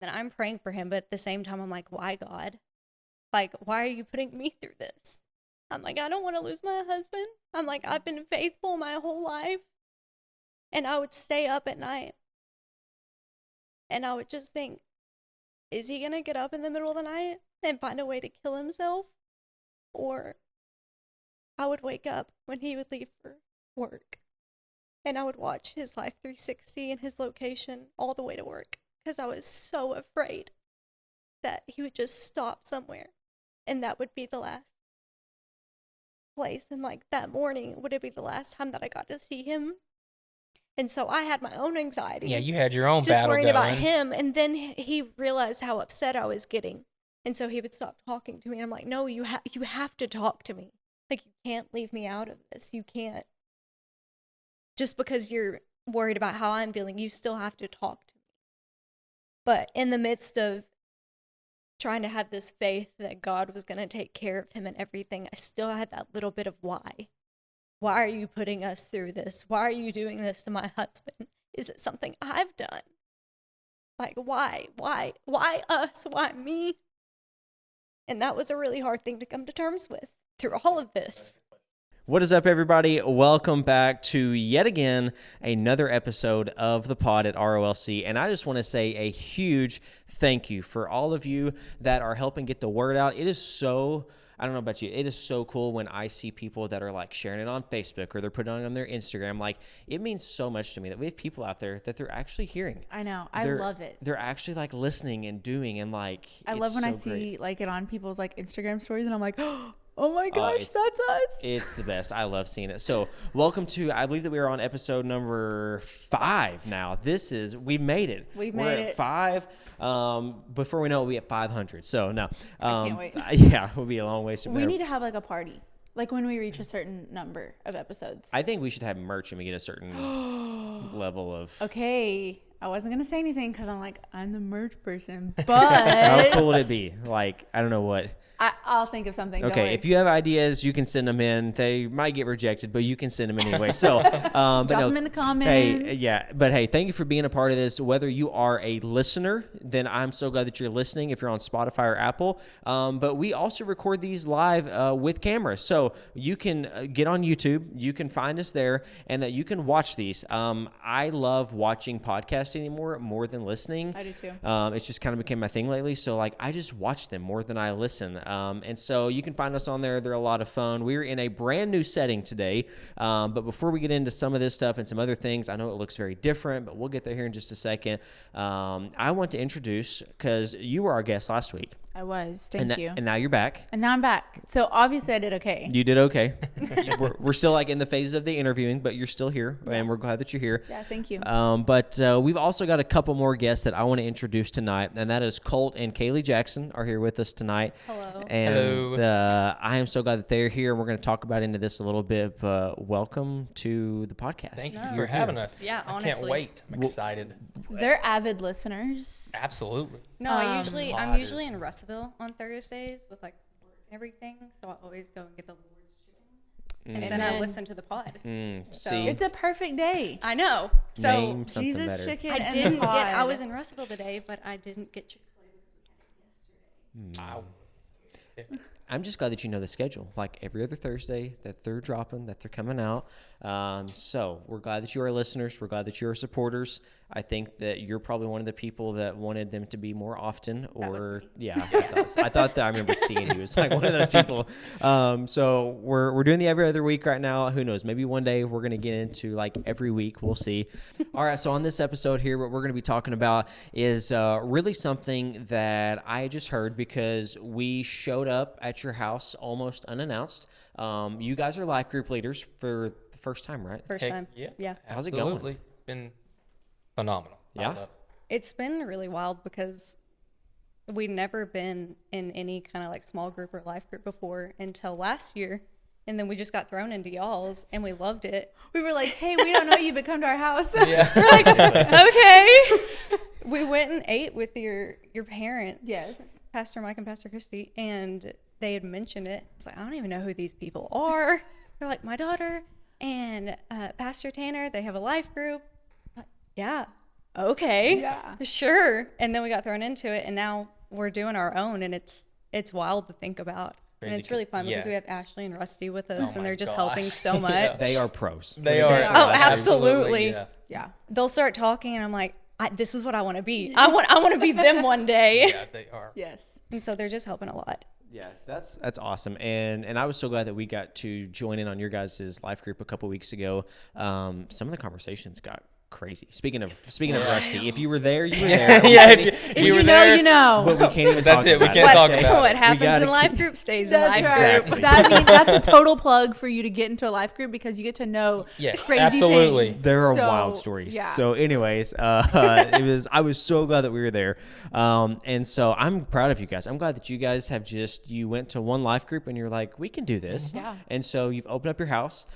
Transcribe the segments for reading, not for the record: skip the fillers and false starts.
Then I'm praying for him, but at the same time, I'm like, why, God? Like, why are you putting me through this? I'm like, I don't want to lose my husband. I'm like, I've been faithful my whole life. And I would stay up at night. And I would just think, is he going to get up in the middle of the night and find a way to kill himself? Or I would wake up when he would leave for work. And I would watch his Life 360 and his location all the way to work. Because I was so afraid that he would just stop somewhere. And that would be the last place. And like that morning would it be the last time that I got to see him. And so I had my own anxiety. Yeah, you had your own just battle worrying going. about him. And then he realized how upset I was getting. And so he would stop talking to me. I'm like, no, you have to talk to me. Like, you can't leave me out of this. You can't. Just because you're worried about how I'm feeling, you still have to talk to me. But in the midst of trying to have this faith that God was going to take care of him and everything, I still had that little bit of why. Why are you putting us through this? Why are you doing this to my husband? Is it something I've done? Like, why? Why us? Why me? And that was a really hard thing to come to terms with through all of this. What is up, everybody? Welcome back to yet again another episode of the pod at ROLC. And I just want to say a huge thank you for all of you that are helping get the word out. It is so, I don't know about you, it is so cool when I see people that are like sharing it on Facebook or they're putting it on their Instagram. Like, it means so much to me that we have people out there that they're actually hearing. I know. I love it. They're actually like listening and doing, and like, I love when I see like it on people's like Instagram stories and I'm like, oh my gosh, that's us. It's the best. I love seeing it. So welcome to, I believe that we are on episode number 5 now. We made it. We're at 5. Before we know it, we'll be at 500. So no. I can't wait. Yeah, we'll be a long ways from there. We need to have like a party. Like when we reach a certain number of episodes. I think we should have merch and we get a certain level of. Okay. I wasn't going to say anything because I'm like, I'm the merch person. But. How cool would it be? Like, I don't know what. I'll think of something. Okay, if you have ideas, you can send them in. They might get rejected, but you can send them anyway. So, drop them in the comments. Hey, yeah, but hey, thank you for being a part of this. Whether you are a listener, then I'm so glad that you're listening. If you're on Spotify or Apple, but we also record these live with cameras, so you can get on YouTube. You can find us there, and that you can watch these. I love watching podcasts anymore more than listening. I do too. It's just kind of became my thing lately. So like, I just watch them more than I listen. And so you can find us on there. They're a lot of fun. We're in a brand new setting today. But before we get into some of this stuff and some other things, I know it looks very different, but we'll get there here in just a second. I want to introduce, because you were our guest last week. I was. Thank you. And now you're back. And now I'm back. So obviously I did okay. You did okay. we're still like in the phases of the interviewing, but you're still here, and we're glad that you're here. Yeah, thank you. But we've also got a couple more guests that I want to introduce tonight, and that is Colt and Kalee Jackson are here with us tonight. Hello. And I am so glad that they're here. We're going to talk about into this a little bit, but welcome to the podcast. Thank you for having us. Yeah, honestly. I can't wait. I'm excited. They're avid listeners. Absolutely. No, I'm usually in Russellville on Thursdays with like work and everything, so I always go and get the Lord's chicken, and then I listen to the pod. So See? It's a perfect day. I know. So Name something Jesus better. chicken. I and didn't the get. pod. I was in Russellville today, but I didn't get Chick-fil-A because we had it yesterday. Wow. I'm just glad that you know the schedule. Like every other Thursday that they're dropping, that they're coming out. So we're glad that you are listeners. We're glad that you are supporters. I think that you're probably one of the people that wanted them to be more often. Or yeah, I thought that I remember seeing you as like one of those people. So we're doing the every other week right now. Who knows? Maybe one day we're gonna get into like every week. We'll see. All right. So on this episode here, what we're gonna be talking about is really something that I just heard because we showed up at your house almost unannounced. You guys are life group leaders for the first time, right? First time. Yeah. How's it going? Absolutely. It's been phenomenal. Yeah? I love it. It's been really wild because we'd never been in any kind of like small group or life group before until last year. And then we just got thrown into y'all's and we loved it. We were like, hey, we don't know you, but come to our house. Yeah. We're like, okay. We went and ate with your parents. Yes. Pastor Mike and Pastor Christy. And they had mentioned it. It's like, I don't even know who these people are. They're like, my daughter and Pastor Tanner, they have a life group. Like, yeah. okay, Yeah. sure. And then we got thrown into it, and now we're doing our own, and it's wild to think about. And Crazy. it's really fun because Yeah. we have Ashley and Rusty with us, Oh and my they're just gosh. helping so Yeah. much. They are pros. They Let me are. just say Oh, that. absolutely. Yeah. Yeah. They'll start talking, and I'm like, this is what I want to be. I want to be them one day. Yeah, they are. Yes. And so they're just helping a lot. Yeah, that's awesome, and I was so glad that we got to join in on your guys' life group a couple weeks ago. Some of the conversations got crazy. Speaking of Rusty, if you were there, you were there. Yeah, If you were know, there, you know. But we can't even That's talk it, we about can't it. talk Okay? about What it. happens gotta in life group stays in That's life right. group. Exactly. That means that's a total plug for you to get into a life group because you get to know Yes, crazy absolutely. things. There are So, wild stories. Yeah. So, anyways, I was so glad that we were there, and so I'm proud of you guys. I'm glad that you guys have you went to one life group and you're like, we can do this. Yeah. And so you've opened up your house.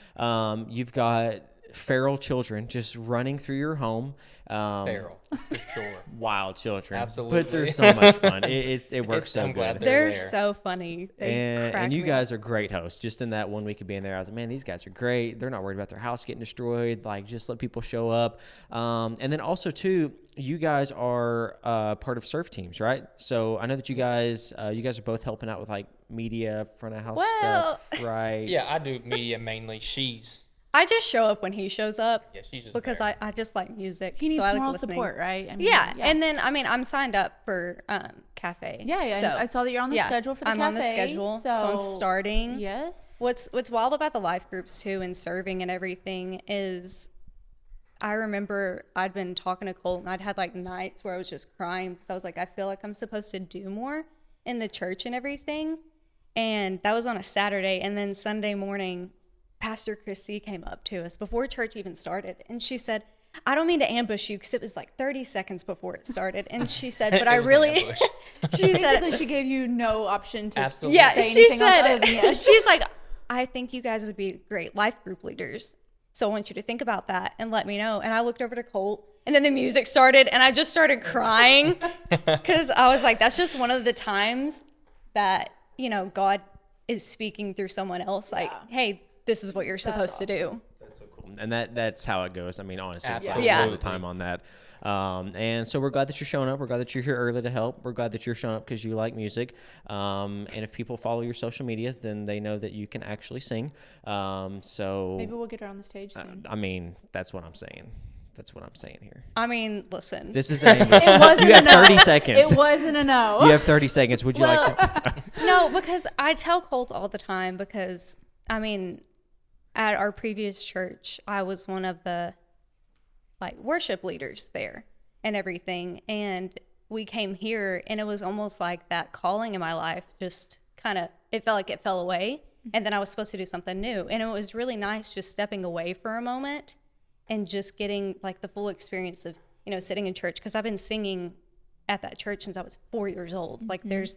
You've got feral children just running through your home. Feral, for sure. Wild children. Absolutely. But they're so much fun. It works so I'm glad good. they're They're there. so funny. They crack And you me guys up. are great hosts. Just in that 1 week of being there, I was like, man, these guys are great. They're not worried about their house getting destroyed. Like, just let people show up. And then also, too, you guys are part of surf teams, right? So I know that you guys are both helping out with, like, media, front of house Well, stuff, right? Yeah, I do media mainly. I just show up when he shows up She's just because there. I just like music. He needs so I like moral listening. support, right? I mean, Yeah. And then I'm signed up for cafe. Yeah. So, I saw that you're on the schedule for the I'm cafe. on the schedule, so I'm starting. Yes. What's wild about the life groups too and serving and everything is I remember I'd been talking to Colt and I'd had like nights where I was just crying because I was like, I feel like I'm supposed to do more in the church and everything. And that was on a Saturday. And then Sunday morning, Pastor Chrissy came up to us before church even started. And she said, I don't mean to ambush you because it was like 30 seconds before it started. And she said, but I It was an really, ambush. she said, Basically, she gave you no option to Absolutely. yeah, say she anything else other said, than yes. she's like, I think you guys would be great life group leaders. So I want you to think about that and let me know. And I looked over to Colt and then the music started and I just started crying because I was like, that's just one of the times that, you know, God is speaking through someone else. Like, hey, this is what you're supposed to do. That's so cool. And that's how it goes. I mean, honestly, it's Absolutely. all the time on that. And so we're glad that you're showing up. We're glad that you're here early to help. We're glad that you're showing up because you like music. And if people follow your social media, then they know that you can actually sing. So Maybe we'll get her on the stage soon. I mean, that's what I'm saying. That's what I'm saying here. I mean, listen. This is an English. It wasn't You have a no. 30 seconds. It wasn't a no. You have 30 seconds. Would you like to? No, because I tell Colt all the time because, I mean, at our previous church, I was one of the, like, worship leaders there and everything. And we came here, and it was almost like that calling in my life just kind of, it felt like it fell away. And then I was supposed to do something new. And it was really nice just stepping away for a moment and just getting, like, the full experience of, you know, sitting in church. Because I've been singing at that church since I was 4 years old. Like, there's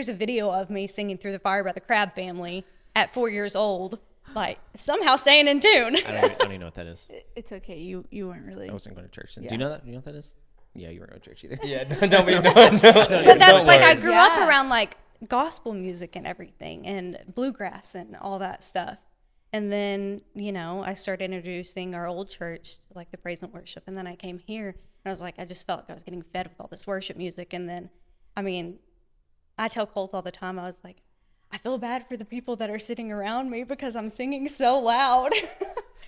a video of me singing Through the Fire by the Crab Family at 4 years old, like somehow staying in tune. I don't even know what that is. It's okay. You weren't really. I wasn't going to church. Yeah. Do you know that? Do you know what that is? Yeah, you weren't going to church either. Yeah, don't be. Don't, But that's don't like, worry. I grew up Yeah. around like gospel music and everything and bluegrass and all that stuff. And then, you know, I started introducing our old church, like the praise and worship. And then I came here and I was like, I just felt like I was getting fed with all this worship music. And then, I mean, I tell Colt all the time, I was like, I feel bad for the people that are sitting around me because I'm singing so loud.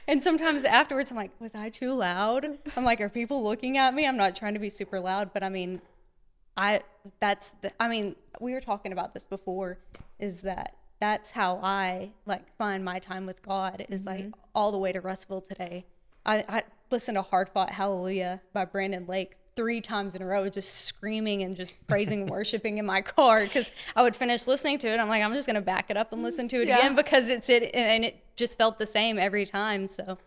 And sometimes afterwards, I'm like, was I too loud? I'm like, are people looking at me? I'm not trying to be super loud, but I mean, we were talking about this before, is that's how I like find my time with God is like all the way to Russellville today. I listened to Hard Fought Hallelujah by Brandon Lake 3 times in a row, just screaming and just praising and worshiping in my car because I would finish listening to it. I'm like, I'm just going to back it up and listen to it again because it's it. And it just felt the same every time. So,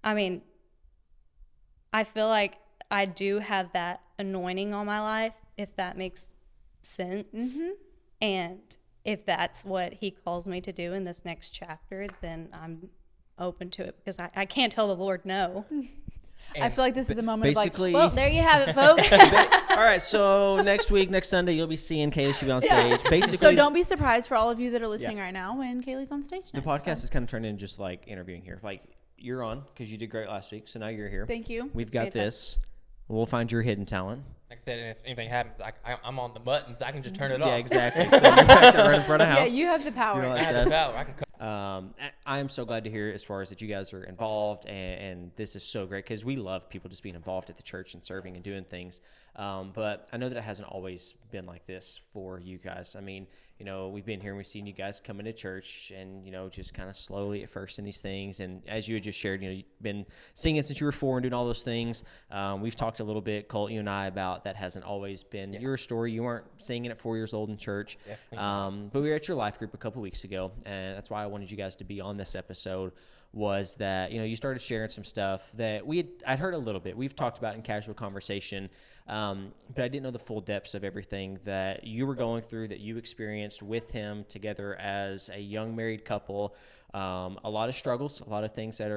I mean, I feel like I do have that anointing on my life, if that makes sense. And if that's what he calls me to do in this next chapter, then I'm open to it because I can't tell the Lord no. I feel like this is a moment basically- of like, well, there you have it, folks. All right, so next Sunday, you'll be seeing Kaylee. She'll be on stage. Basically, So don't be surprised for all of you that are listening right now when Kaylee's on stage. the podcast is kind of turned into just like interviewing here. Like, you're on because you did great last week, so now you're here. Thank you. We've got this. We'll find your hidden talent. Like I said, if anything happens, I'm on the buttons. I can just turn it Yeah, off. exactly. So you're back there right in front of house. Yeah, you have the power. You know, I have the power. I can I am so glad to hear as far as that you guys are involved, and this is so great because we love people just being involved at the church and serving and doing things. But I know that it hasn't always been like this for you guys. I mean, you know, we've been here and we've seen you guys come into church and, you know, just kind of slowly at first in these things. And as you had just shared, you know, you've been singing since you were 4 and doing all those things. We've talked a little bit, Colt, you and I, about that hasn't always been your story. You weren't singing at 4 years old in church. But we were at your life group a couple weeks ago, and that's why I wanted you guys to be on this episode, was that, you know, you started sharing some stuff that I'd heard a little bit. We've talked about in casual conversation, but I didn't know the full depths of everything that you were going through, that you experienced with him together as a young married couple. A lot of struggles, a lot of things that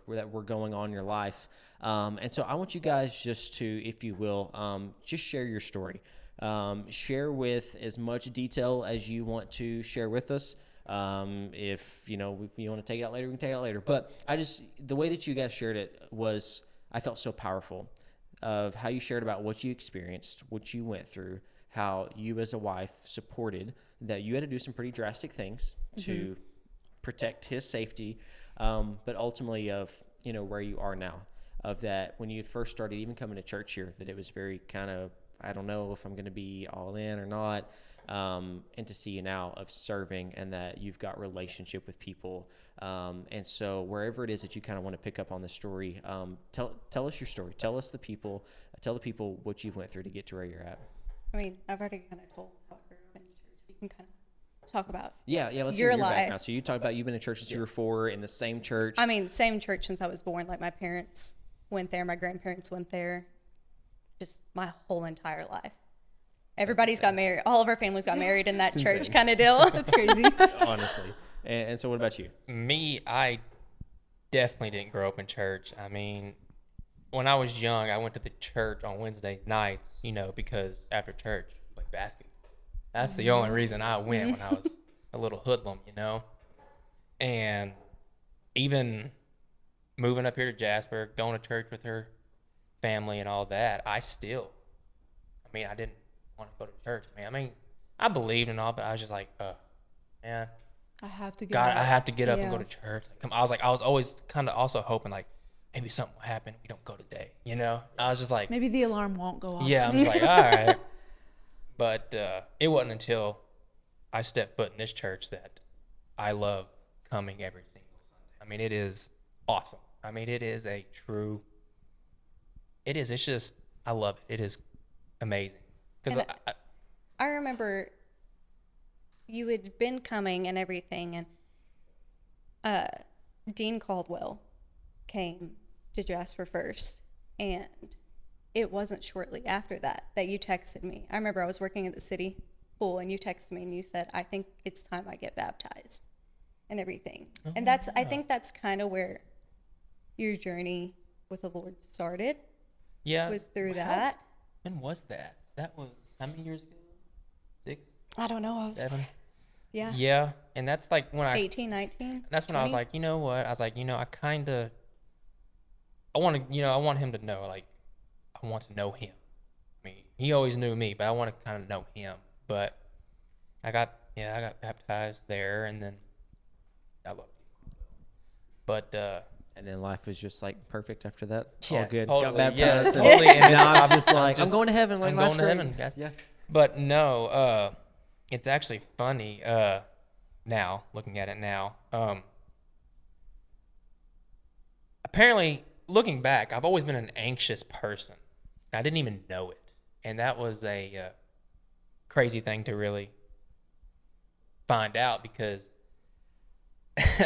that were going on in your life. And so I want you guys just to, if you will, just share your story. Share with as much detail as you want to share with us. If you want to take it out later, we can take it out later. But the way that you guys shared it was, I felt so powerful of how you shared about what you experienced, what you went through, how you as a wife supported that you had to do some pretty drastic things to protect his safety. But ultimately of, you know, where you are now, of that when you first started even coming to church here, that it was very kind of, I don't know if I'm going to be all in or not. And to see you now of serving and that you've got relationship with people. And so wherever it is that you kind of want to pick up on the story, tell us your story. Tell the people what you've went through to get to where you're at. I mean, I've already kind of told about her in church. We can kind of talk about Yeah, let's your hear your life. background. So you talk about you've been in church since you were 4 in the same church. I mean, same church since I was born. Like, my parents went there. My grandparents went there. Just my whole entire life. Everybody's got married. All of our families got married in that church kind of deal. That's crazy. Honestly. And so what about you? Me, I definitely didn't grow up in church. I mean, when I was young, I went to the church on Wednesday nights, you know, because after church, play basketball. That's the only reason I went when I was a little hoodlum, you know. And even moving up here to Jasper, going to church with her family and all that, I didn't want to go to church, man. I mean, I believed and all, but I was just like, man, I have to God, I have to get up Yeah. and go to church. I was always kind of also hoping, like, maybe something will happen if we don't go today, you know? I was just like, Maybe the alarm won't go off. yeah, I'm just like, all right. But it wasn't until I stepped foot in this church that I love coming every single Sunday. I mean, it is awesome. I mean, it is it's just, I love it. It is amazing. Because I remember you had been coming and everything, and Dean Caldwell came to Jasper first, and it wasn't shortly after that you texted me. I remember I was working at the city pool, and you texted me and you said, I think it's time I get baptized and everything. And I think that's kind of where your journey with the Lord started. yeah, Was through that. When was that? That was how many years ago? 6, I don't know. I was 7. yeah, Yeah, and that's like when 18, 19. That's when 20. I was like, you know what? I was like, I want him to know, like, I want to know him. I mean, he always knew me, but I want to kind of know him. But I got baptized there, and then I loved it. But And then life was just like perfect after that. yeah, All good. totally, Got yeah, baptized. totally. And Now I'm it's- just like, I'm going to heaven. Like, I'm life's going to great. heaven, guys. Yeah. But no, it's actually funny now, looking at it now. Apparently, looking back, I've always been an anxious person. I didn't even know it. And that was a crazy thing to really find out, because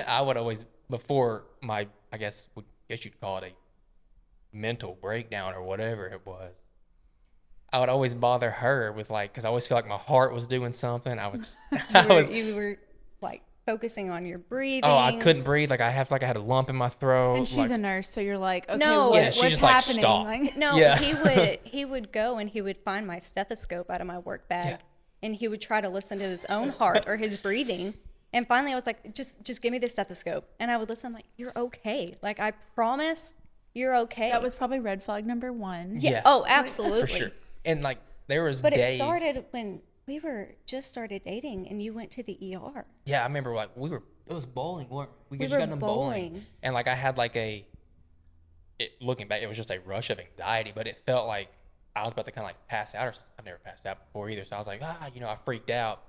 I would always, before my, I guess you'd call it a mental breakdown or whatever it was, I would always bother her with, like, because I always feel like my heart was doing something. You were like focusing on your breathing. Oh, I couldn't breathe. Like, I had a lump in my throat. And she's like, a nurse, so you're like, okay, No. Yeah, she what's just, like, happening? stopped. Like, No, Yeah. he would go and he would find my stethoscope out of my work bag, Yeah. and he would try to listen to his own heart or his breathing. And finally, I was like, just give me the stethoscope, and I would listen. I'm like, you're okay. Like, I promise, You're okay. That was probably red flag number 1. Yeah. Oh, absolutely. For sure. And like there was But days. it started when we were just started dating, and you went to the ER. Yeah, I remember like it was bowling. We We just were got into bowling. bowling. And like I had like looking back, it was just a rush of anxiety, but it felt like I was about to kind of like pass out or something. I've never passed out before either. So I was like, I freaked out.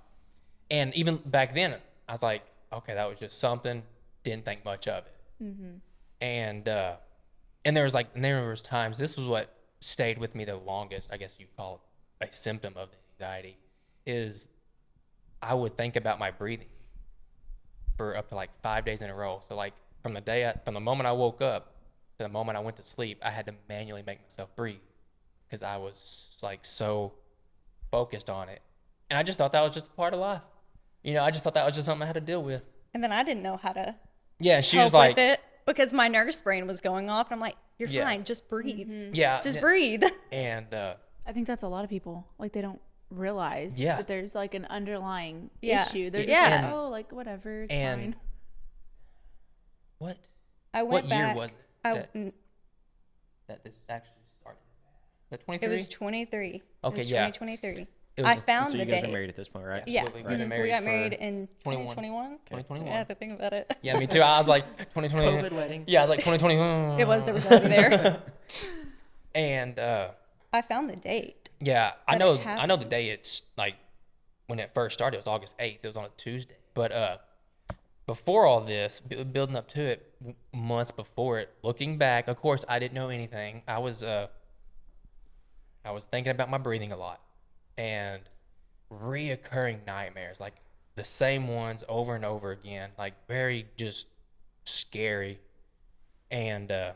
And even back then, I was like, okay, that was just something. Didn't think much of it. Mm-hmm. And there was times, this was what stayed with me the longest, I guess you call it a symptom of the anxiety, is I would think about my breathing for up to like 5 days in a row. So like from the moment I woke up to the moment I went to sleep, I had to manually make myself breathe because I was like so focused on it. And I just thought that was just a part of life. I just thought that was just something I had to deal with. And then I didn't know how to she help was like, with it because my nurse brain was going off. And I'm like, you're Yeah. fine. Just breathe. yeah. Just breathe. And I think that's a lot of people. Like, they don't realize Yeah. that there's like an underlying Yeah. issue. They're just Yeah. like, oh, like whatever, it's and fine. what I went what year back. was it that this actually started? The It 23? was 23. Okay, It was yeah. 2023. It was I just- found So the you guys date. are married at this point, right? Yeah. Absolutely. We've been Mhm. married We got for married in 21. 2021. 2021. I have to think about it. Yeah, me too. I was like 2020. COVID wedding. Yeah, I was like 2020. It was, there was already there. And I found the date. yeah, I But it know the day it's like when it first started. It was August 8th. It was on a Tuesday. But before all this, building up to it, months before it, looking back, of course, I didn't know anything. I was thinking about my breathing a lot and reoccurring nightmares, like the same ones over and over again, like very just scary, and a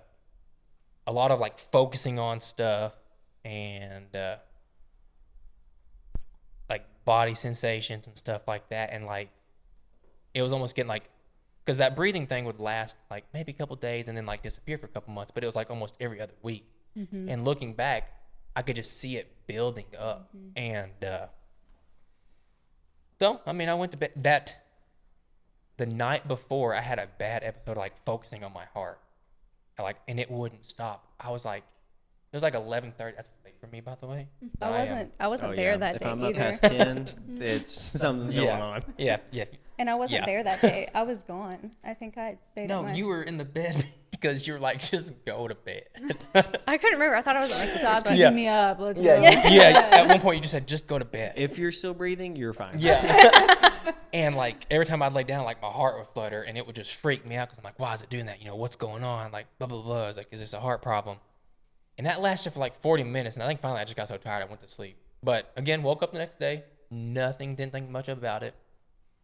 lot of like focusing on stuff and like body sensations and stuff like that. And like it was almost getting like, because that breathing thing would last like maybe a couple days and then like disappear for a couple months, but it was like almost every other week. Mm-hmm. And looking back, I could just see it building up. And so I mean, I went to bed the night before. I had a bad episode of like focusing on my heart, and it wouldn't stop. I was like, it was like 11:30. That's late for me, by the way. I wasn't Oh, there yeah. that if day I'm up either. past 10, it's something's going on. Yeah. And I wasn't Yeah. there that day. I was gone. I think I had stayed No, at my... you were in the bed because you were like, just go to bed. I couldn't remember. I thought I was at my sister's. Stop but- beating Yeah. me up. Let's go. Yeah. At one point, you just said, just go to bed. If you're still breathing, you're fine. Yeah. And like every time I'd lay down, like my heart would flutter and it would just freak me out because I'm like, why is it doing that? What's going on? Like, blah, blah, blah. It's like, is this a heart problem? And that lasted for like 40 minutes. And I think finally I just got so tired I went to sleep. But again, woke up the next day, nothing, didn't think much about it.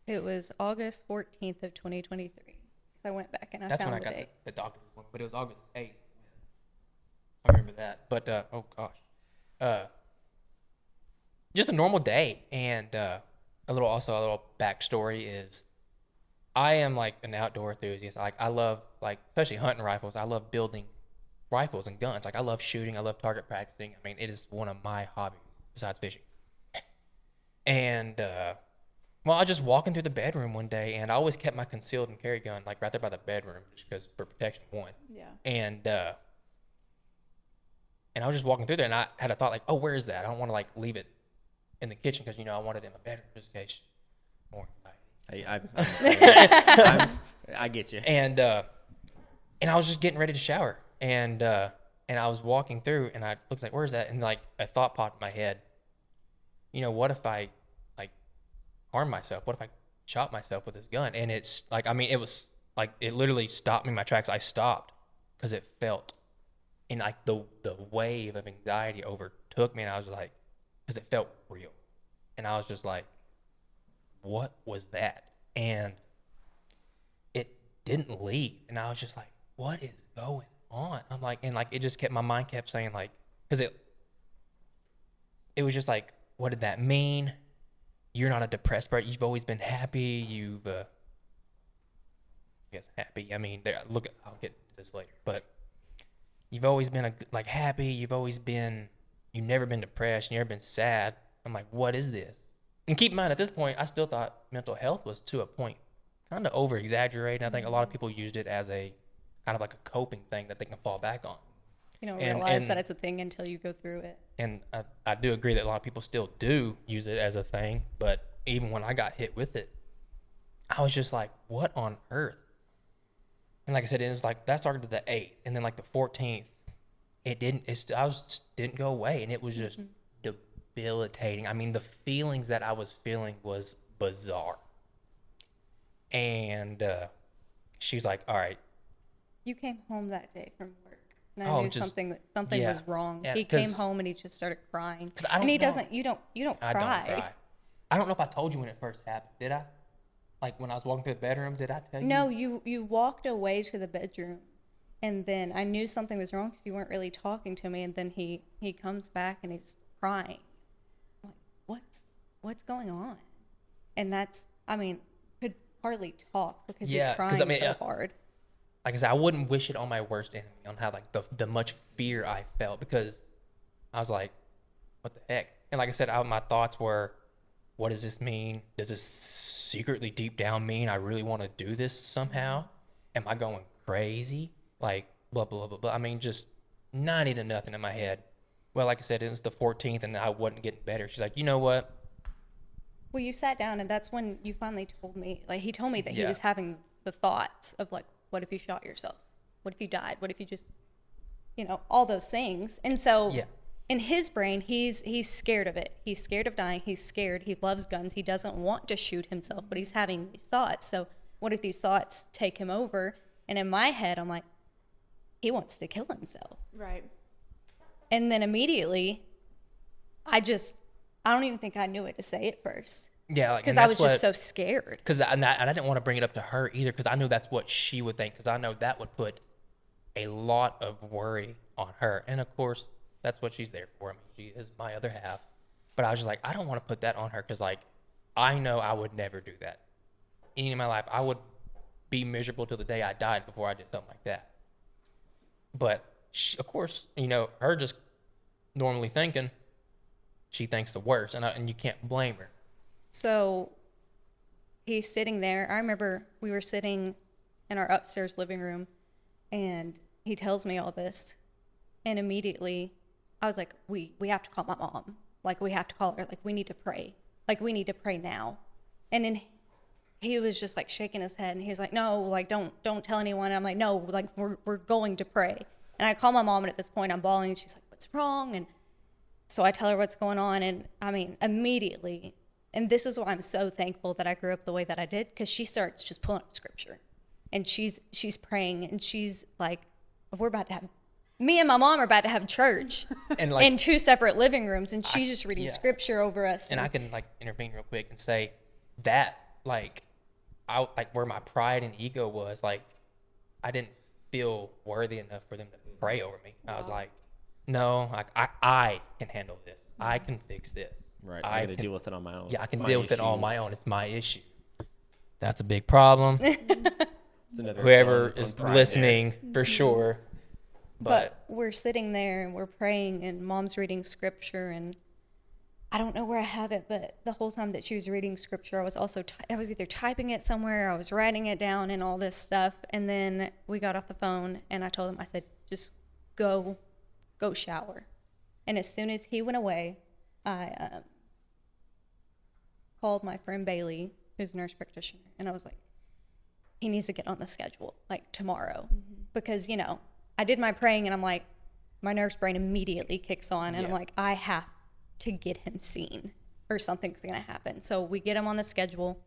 It was August 14th of 2023. I went back and I That's found when I the got date. the doctor's appointment, but it was August 8th. I remember that. But, oh gosh. Just a normal day. And a little backstory is I am like an outdoor enthusiast. Like I love, like, especially hunting rifles. I love building rifles and guns. Like I love shooting. I love target practicing. I mean, it is one of my hobbies besides fishing. And, well, I was just walking through the bedroom one day, and I always kept my concealed and carry gun like right there by the bedroom, just because for protection, one. Yeah. And I was just walking through there, and I had a thought like, oh, where is that? I don't want to like leave it in the kitchen because I want it in my bedroom just in case more anxiety. I get you. And I was just getting ready to shower, and I was walking through, and I looked like, where's that? And like a thought popped in my head. What if I like harm myself? What if I shot myself with this gun? And it's like, I mean, it was like, it literally stopped me in my tracks. I stopped because it felt, and like the wave of anxiety overtook me, and I was like, because it felt real. And I was just like, what was that? And it didn't leave. And I was just like, what is going on? I'm like, and like, it just kept, my mind kept saying like, because it was just like, what did that mean? You're not a depressed person. You've always been happy. You've, I guess happy. I mean, I'll get to this later, but you've always been happy. You've never been depressed. You've never been sad. I'm like, what is this? And keep in mind, at this point, I still thought mental health was to a point kind of over exaggerated. I think a lot of people used it as a kind of like a coping thing that they can fall back on. You don't realize that it's a thing until you go through it. And I do agree that a lot of people still do use it as a thing, but even when I got hit with it, I was just like, what on earth? And like I said, it was like, that started the 8th, and then like the 14th, it didn't go away, and it was just debilitating. I mean, the feelings that I was feeling was bizarre. And she's like, all right. You came home that day from work, and I knew something yeah. was wrong. Yeah, he came home and he just started crying. And he doesn't. You don't cry. I don't cry. I don't know if I told you when it first happened. Did I? Like when I was walking through the bedroom, did I tell you? No, you walked away to the bedroom, and then I knew something was wrong because you weren't really talking to me. And then he comes back and he's crying. I'm like, what's going on? And could hardly talk because he's crying so hard. Like I said, I wouldn't wish it on my worst enemy, on how like the much fear I felt, because I was like, what the heck? And like I said, my thoughts were, what does this mean? Does this secretly deep down mean I really want to do this somehow? Am I going crazy? Like, blah, blah, blah, blah. I mean, just 90 to nothing in my head. Well, like I said, it was the 14th and I wasn't getting better. She's like, you know what? Well, you sat down and that's when you finally told me, like he told me that he was having the thoughts of like, what if you shot yourself? What if you died? What if you just, all those things. And so in his brain, he's scared of it. He's scared of dying. He's scared. He loves guns. He doesn't want to shoot himself, but he's having these thoughts. So what if these thoughts take him over? And in my head, I'm like, he wants to kill himself. Right. And then immediately, I don't even think I knew it to say at first. Yeah, like, because I was just so scared. Because I didn't want to bring it up to her either, because I knew that's what she would think, because I know that would put a lot of worry on her. And of course, that's what she's there for. I mean, she is my other half. But I was just like, I don't want to put that on her, because like, I know I would never do that. In my life, I would be miserable till the day I died before I did something like that. But she, of course, her just normally thinking, she thinks the worst, and you can't blame her. So he's sitting there. I remember we were sitting in our upstairs living room, and he tells me all this. And immediately I was like, we have to call my mom. Like, we have to call her. Like, we need to pray. Like, we need to pray now. And then he was just like shaking his head, and he's like, no, like, don't tell anyone. And I'm like, no, like, we're going to pray. And I call my mom, and at this point I'm bawling, and she's like, what's wrong? And so I tell her what's going on. And I mean, immediately, and this is why I'm so thankful that I grew up the way that I did, because she starts just pulling up scripture, and she's praying, and she's like, me and my mom are about to have church and like, in 2 separate living rooms, and she's just reading scripture over us. And I can like intervene real quick and say that like, where my pride and ego was, like, I didn't feel worthy enough for them to pray over me. I was like, no, like I can handle this. I can fix this. Right. I got to deal with it on my own. Yeah, I can deal with it on my own. It's my issue. That's a big problem. Whoever is listening, for sure. But we're sitting there and we're praying, and mom's reading scripture, and I don't know where I have it, but the whole time that she was reading scripture, I was also I was either typing it somewhere, I was writing it down, and all this stuff. And then we got off the phone, and I told him, I said, just go shower. And as soon as he went away, I called my friend Bailey, who's a nurse practitioner, and I was like, he needs to get on the schedule, like tomorrow, because I did my praying, and I'm like, my nurse brain immediately kicks on, and I'm like, I have to get him seen, or something's gonna happen. So we get him on the schedule,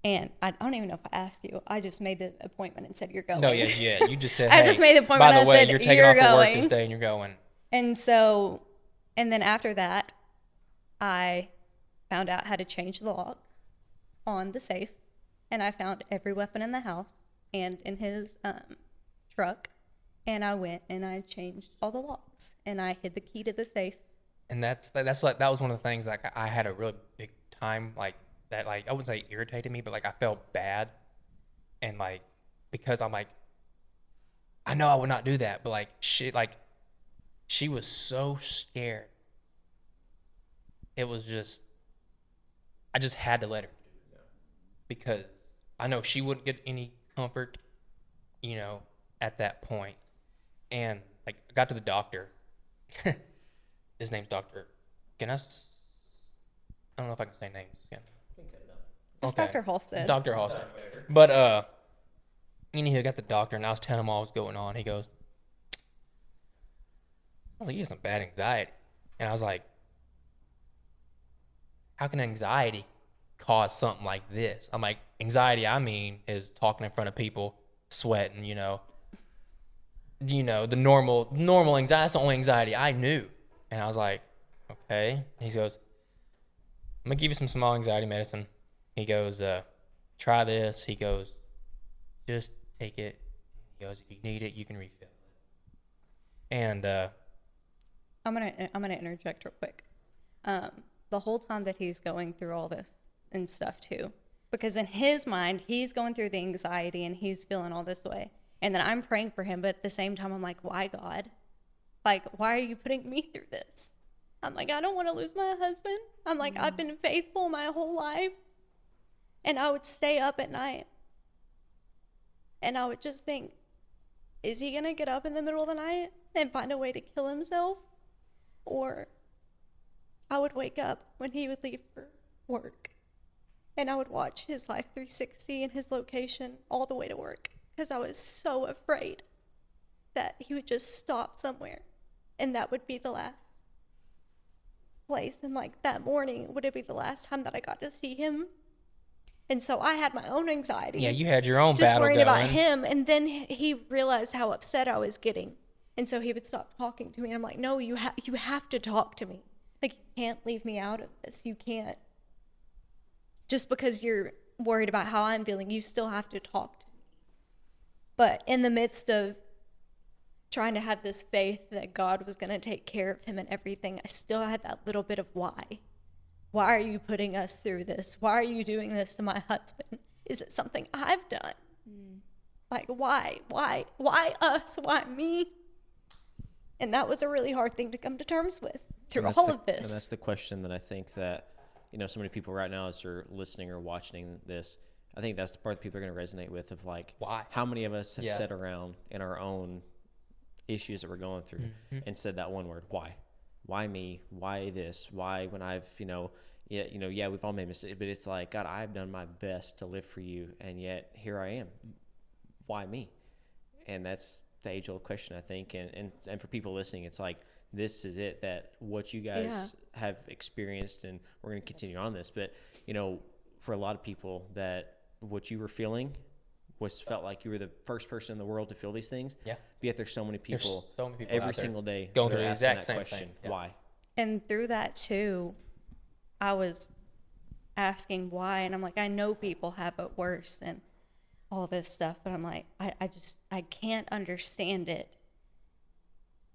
and I don't even know if I asked you. I just made the appointment and said, you're going. No, yeah. You just said, I just made the appointment. By the way, said, you're taking off of work this day, and you're going. And so, and then after that, I found out how to change the locks on the safe, and I found every weapon in the house and in his truck, and I went and I changed all the locks, and I hid the key to the safe. And that's like, that was one of the things, like, I had a really big time, like, that, like, I wouldn't say irritated me, but like, I felt bad, and like, because I'm like, I know I would not do that, but like, she was so scared. It was just, I just had to let her do it, because I know she wouldn't get any comfort, you know, at that point. And like I got to the doctor. His name's Dr. Can I don't know if I can say names. Yeah. It's Dr. Halstead. Dr. Halstead. But he got the doctor, and I was telling him all was going on. He goes, I was like, you have some bad anxiety. And I was like, how can anxiety cause something like this? I'm like, anxiety, I mean, is talking in front of people, sweating, the normal anxiety. That's the only anxiety I knew. And I was like, okay. He goes, I'm going to give you some small anxiety medicine. He goes, try this. He goes, just take it. He goes, if you need it, you can refill it. And I'm gonna interject real quick. The whole time that he's going through all this and stuff too, because in his mind he's going through the anxiety and he's feeling all this way, and then I'm praying for him, but at the same time I'm like, why, God? Like, why are you putting me through this? I'm like, I don't want to lose my husband. I'm like, I've been faithful my whole life, and I would stay up at night and I would just think, is he gonna get up in the middle of the night and find a way to kill himself? Or I would wake up when he would leave for work, and I would watch his Life 360 and his location all the way to work, because I was so afraid that he would just stop somewhere and that would be the last place. And like that morning would it be the last time that I got to see him. And so I had my own anxiety. Yeah, you had your own just battle worrying going. about him. And then he realized how upset I was getting. And so he would stop talking to me. I'm like, no, you have to talk to me. Like, you can't leave me out of this. You can't. Just because you're worried about how I'm feeling, you still have to talk to me. But in the midst of trying to have this faith that God was going to take care of him and everything, I still had that little bit of why. Why are you putting us through this? Why are you doing this to my husband? Is it something I've done? Like, why? Why us? Why me? And that was a really hard thing to come to terms with through all of this. And that's the question that I think that, so many people right now as they're listening or watching this, I think that's the part that people are going to resonate with, of like, why? How many of us have sat around in our own issues that we're going through and said that one word, why? Why me? Why this? Why when I've, we've all made mistakes, but it's like, God, I've done my best to live for you, and yet here I am. Why me? And that's the age-old question, I think. And for people listening, it's like, this is it, that what you guys have experienced, and we're going to continue on this. But, for a lot of people, that what you were feeling felt like you were the first person in the world to feel these things. Yeah. But yet there's so many people every single day going through the exact same question, thing. Yeah. Why? And through that too, I was asking why, and I'm like, I know people have it worse and all this stuff, but I'm like, I can't understand it,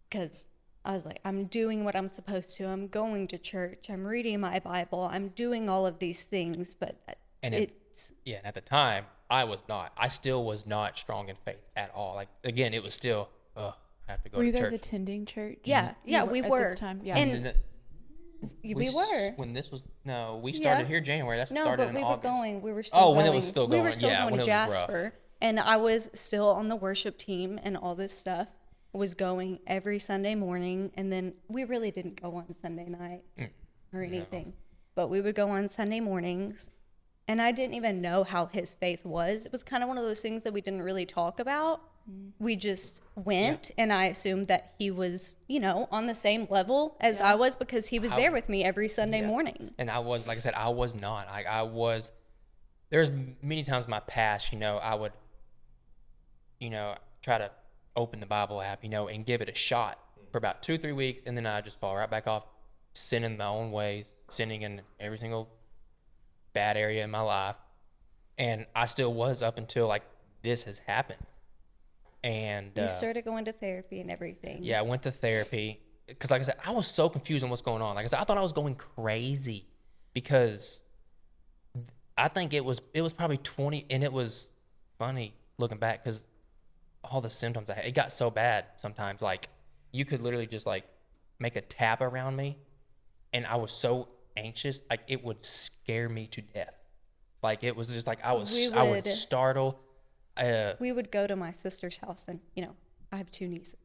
because I was like, I'm doing what I'm supposed to. I'm going to church. I'm reading my Bible. I'm doing all of these things, but and at the time, I was not. I still was not strong in faith at all. Like, again, it was still, I have to go to church. Were you guys attending church? Yeah, we were. At this time? Yeah. And we were. When this was, we started here January. That started in August. We were still going. When it was still going. We were still going to Jasper. Rough. And I was still on the worship team and all this stuff. I was going every Sunday morning, and then we really didn't go on Sunday nights or anything. No. But we would go on Sunday mornings, and I didn't even know how his faith was. It was kind of one of those things that we didn't really talk about. We just went, and I assumed that he was, on the same level as I was, because he was there with me every Sunday morning. And I was, like I said, I was not. There's many times in my past, I would, try to open the Bible app, and give it a shot for about 2-3 weeks, and then I just fall right back off, sinning my own ways, sinning in every single bad area in my life. And I still was up until like this has happened. And you started going to therapy and everything. Yeah, I went to therapy because, like I said, I was so confused on what's going on. Like I said, I thought I was going crazy, because I think it was probably 20, and it was funny looking back, because all the symptoms I had, it got so bad sometimes, like you could literally just like make a tap around me, and I was so anxious, like it would scare me to death. Like it was just like I would startle. we would go to my sister's house, and I have 2 nieces.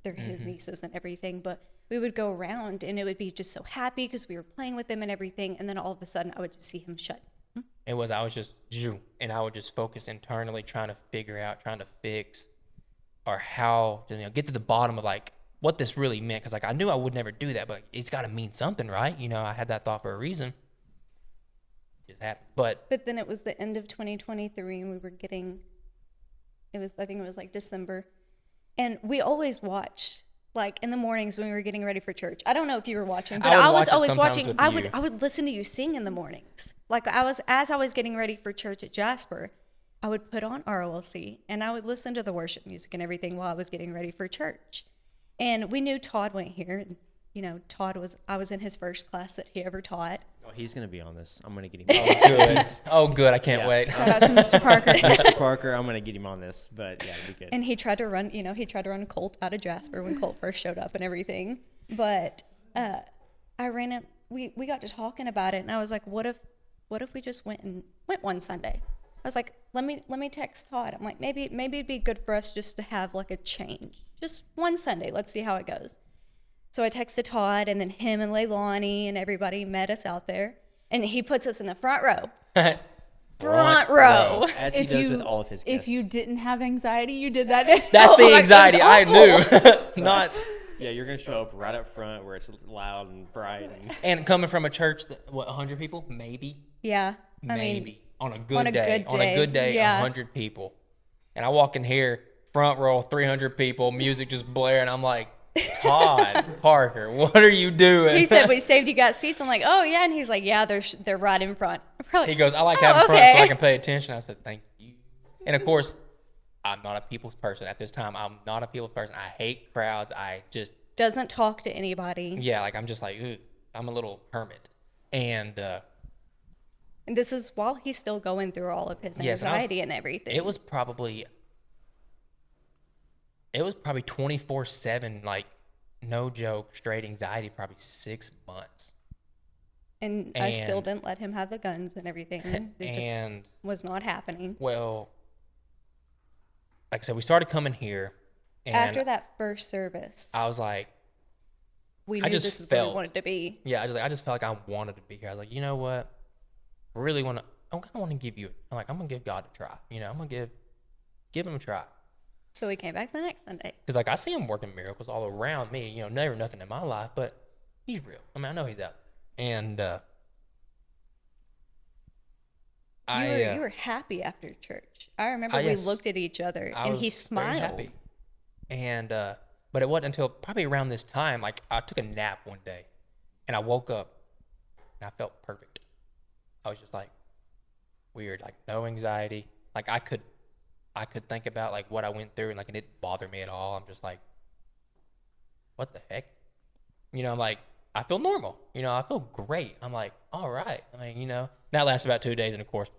They're his nieces and everything, but we would go around and it would be just so happy because we were playing with them and everything, and then all of a sudden I would just see him shut. I was just and I would just focus internally, trying to figure out, trying to fix, or how to get to the bottom of like what this really meant, because like I knew I would never do that, but it's got to mean something, right? I had that thought for a reason. It just happened. But then it was the end of 2023, and we were getting. I think it was like December, and we always watched like in the mornings when we were getting ready for church. I don't know if you were watching, but I was always watching. I would listen to you sing in the mornings. Like as I was getting ready for church at Jasper, I would put on ROLC and I would listen to the worship music and everything while I was getting ready for church. And we knew Todd went here. And, I was in his first class that he ever taught. Oh, he's going to be on this. I'm going to get him on this. Good. I can't wait. Shout out to Mr. Parker. Mr. Parker, I'm going to get him on this, but yeah, it'll be good. And he tried to run Colt out of Jasper when Colt first showed up and everything. But we got to talking about it, and I was like, what if we just went one Sunday? I was like, let me text Todd. I'm like, maybe it'd be good for us just to have like a change. Just one Sunday. Let's see how it goes. So I texted Todd, and then him and Leilani and everybody met us out there, and he puts us in the front row. Front row. As he does with all of his guests. If you didn't have anxiety, you did that. That's the anxiety I knew. Not. Yeah, you're going to show up right up front where it's loud and bright. And coming from a church that, 100 people? Maybe. Yeah. Maybe. On a good day, yeah. 100 people. And I walk in here, front row, 300 people, music just blaring. I'm like, Todd Parker, what are you doing? He said, we saved you guys seats. I'm like, oh, yeah. And he's like, yeah, they're right in front. He goes, I like having front so I can pay attention. I said, thank you. And, of course, I'm not a people's person at this time. I'm not a people's person. I hate crowds. I just... Doesn't talk to anybody. Yeah, like I'm just like, ugh, I'm a little hermit. And this is while he's still going through all of his anxiety and everything. It was probably 24/7, like, no joke, straight anxiety, probably 6 months. And I still didn't let him have the guns and everything. It just was not happening. Well, like I said, we started coming here. And after that first service, I was like, we knew this is where we wanted to be. Yeah, I just felt like I wanted to be here. I was like, you know what? I really want to. I kind of want to give you. I'm gonna give God a try. I'm gonna give him a try. So we came back the next Sunday. Because like I see him working miracles all around me. Never nothing in my life, but he's real. I mean, I know he's out there. And you were happy after church. I remember we looked at each other and he smiled. Very happy. And but it wasn't until probably around this time, like I took a nap one day, and I woke up, and I felt perfect. I was just like weird, like no anxiety. Like I could think about like what I went through, and like it didn't bother me at all. I'm just like, what the heck? I'm like, I feel normal. I feel great. I'm like, all right. I mean, that lasted about 2 days, and of course,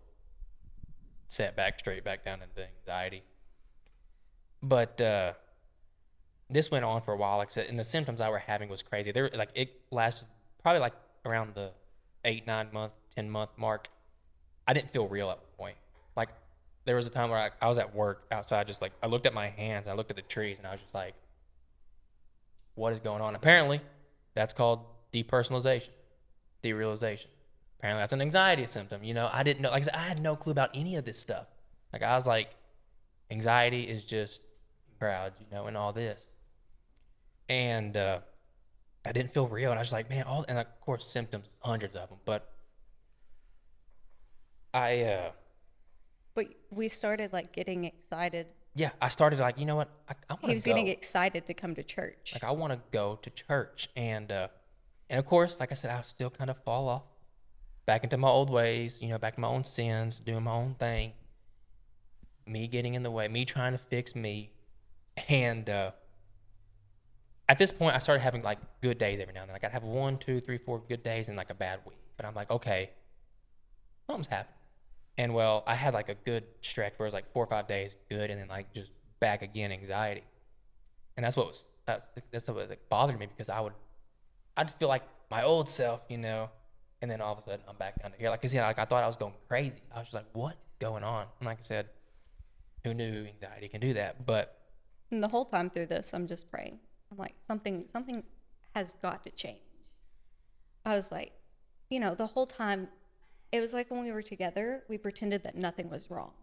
set back straight back down into anxiety. But this went on for a while, like I said, and the symptoms I were having was crazy. It lasted probably like around the 8, 9 month, 10 month mark. I didn't feel real at one point. Like there was a time where I was at work outside, just like I looked at my hands, I looked at the trees, and I was just like, what is going on? Apparently, that's called depersonalization, derealization. Apparently, that's an anxiety symptom. I didn't know. Like I said, I had no clue about any of this stuff. Like I was like, anxiety is just crowds, and all this. And I didn't feel real, and I was like, man, and of course symptoms, hundreds of them. But But we started like getting excited. Yeah, I started like, you know what, I want to go. He was getting excited to come to church. Like I want to go to church, and of course, like I said, I still kind of fall off back into my old ways, back to my own sins, doing my own thing. Me getting in the way, me trying to fix me. And at this point, I started having like good days every now and then. Like I'd have 1, 2, 3, 4 good days and like a bad week. But I'm like, okay, something's happening. And well, I had like a good stretch where it was like 4 or 5 days good, and then like just back again anxiety. And that's what bothered me, because I'd feel like my old self, and then all of a sudden I'm back down to here. Like I said, I thought I was going crazy. I was just like, what is going on? And like I said, Who knew anxiety can do that? But And the whole time through this, I'm just praying. I'm like, something has got to change. I was like, the whole time, it was like when we were together, we pretended that nothing was wrong.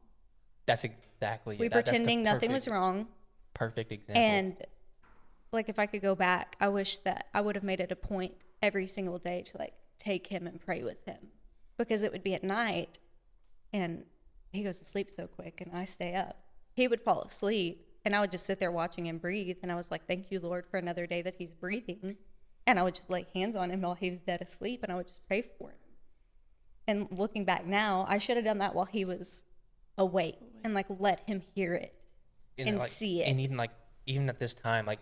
that's exactly We it. That's the pretending nothing was wrong. Perfect example. And like, if I could go back, I wish that I would have made it a point every single day to like take him and pray with him, because it would be at night and he goes to sleep so quick and I stay up. He would fall asleep and I would just sit there watching him breathe. And I was like, thank you, Lord, for another day that he's breathing. And I would just lay hands on him while he was dead asleep and I would just pray for him. And looking back now, I should have done that while he was awake and like let him hear it and like, see it. And even at this time, like,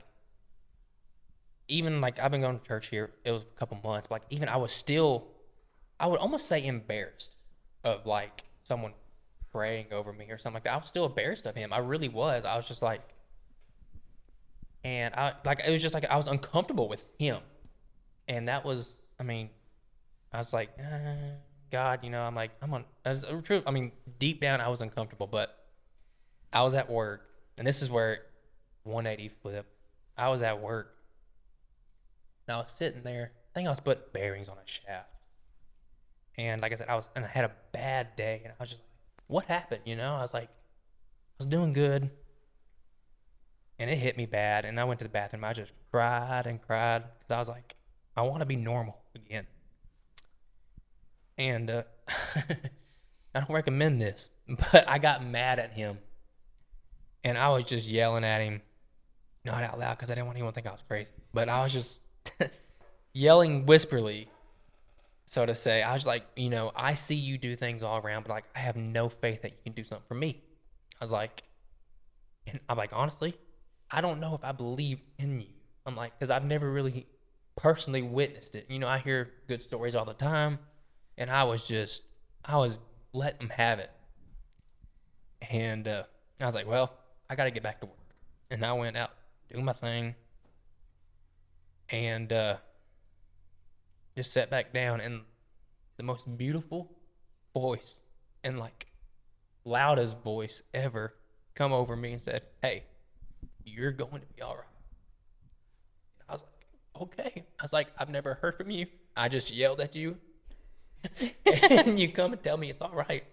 even like I've been going to church here, it was a couple months, but like even I would almost say embarrassed of like someone praying over me or something like that. I was still embarrassed of him. I really was. I was just like, and it was just like I was uncomfortable with him. And that was, I was like, God, I'm like, that's true. Deep down I was uncomfortable, but I was at work, and this is where 180 flip. I was at work, and I was sitting there. I think I was putting bearings on a shaft. And like I said, I had a bad day, and I was just like, what happened? I was like, I was doing good, and it hit me bad, and I went to the bathroom. I just cried and cried, because I was like, I want to be normal again. And I don't recommend this, but I got mad at him, and I was just yelling at him, not out loud because I didn't want anyone to think I was crazy, but I was just yelling whisperly, so to say. I was like, I see you do things all around, but like I have no faith that you can do something for me. I was like, and I'm like, honestly, I don't know if I believe in you. I'm like, because I've never really personally witnessed it. I hear good stories all the time, and I was letting them have it. And I was like, well, I got to get back to work. And I went out, doing my thing, and just sat back down, and the most beautiful voice and like loudest voice ever come over me and said, hey, you're going to be all right. I was like, okay. I was like, I've never heard from you. I just yelled at you and you come and tell me it's all right.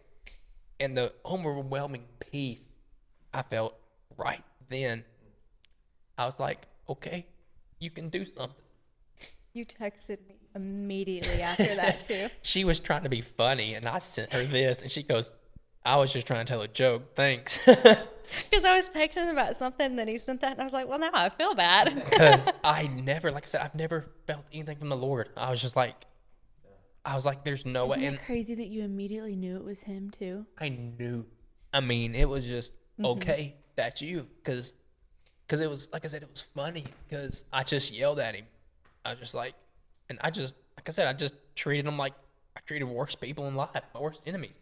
And the overwhelming peace I felt right then, I was like, okay, you can do something. You texted me immediately after that too. She was trying to be funny, and I sent her this, and she goes, I was just trying to tell a joke. Thanks. Because I was texting about something, then he sent that, and I was like, well, now I feel bad. Because like I said, I've never felt anything from the Lord. I was like, there's no way. Isn't it crazy that you immediately knew it was him too? I knew. It was just, okay, that's you. Because it was, like I said, it was funny because I just yelled at him. I was just like, and I just, like I said, I just treated him like I treated worse people in life, my worst enemies.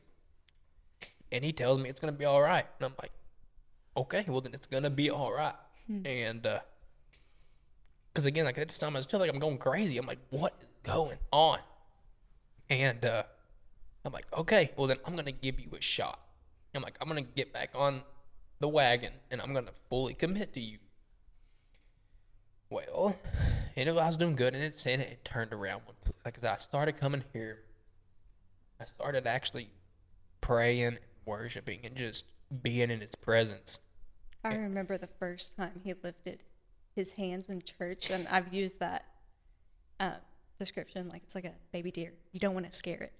And he tells me it's going to be all right. And I'm like, okay, well then it's going to be all right. And, because again, like at this time I just feel like I'm going crazy. I'm like, what is going on? And I'm like, okay, well then I'm going to give you a shot. I'm like, I'm going to get back on the wagon and I'm going to fully commit to you. Well, I was doing good, and it turned around. Like I started coming here, I started actually praying and worshiping and just being in his presence. I remember the first time he lifted his hands in church, and I've used that description, like it's like a baby deer. You don't want to scare it.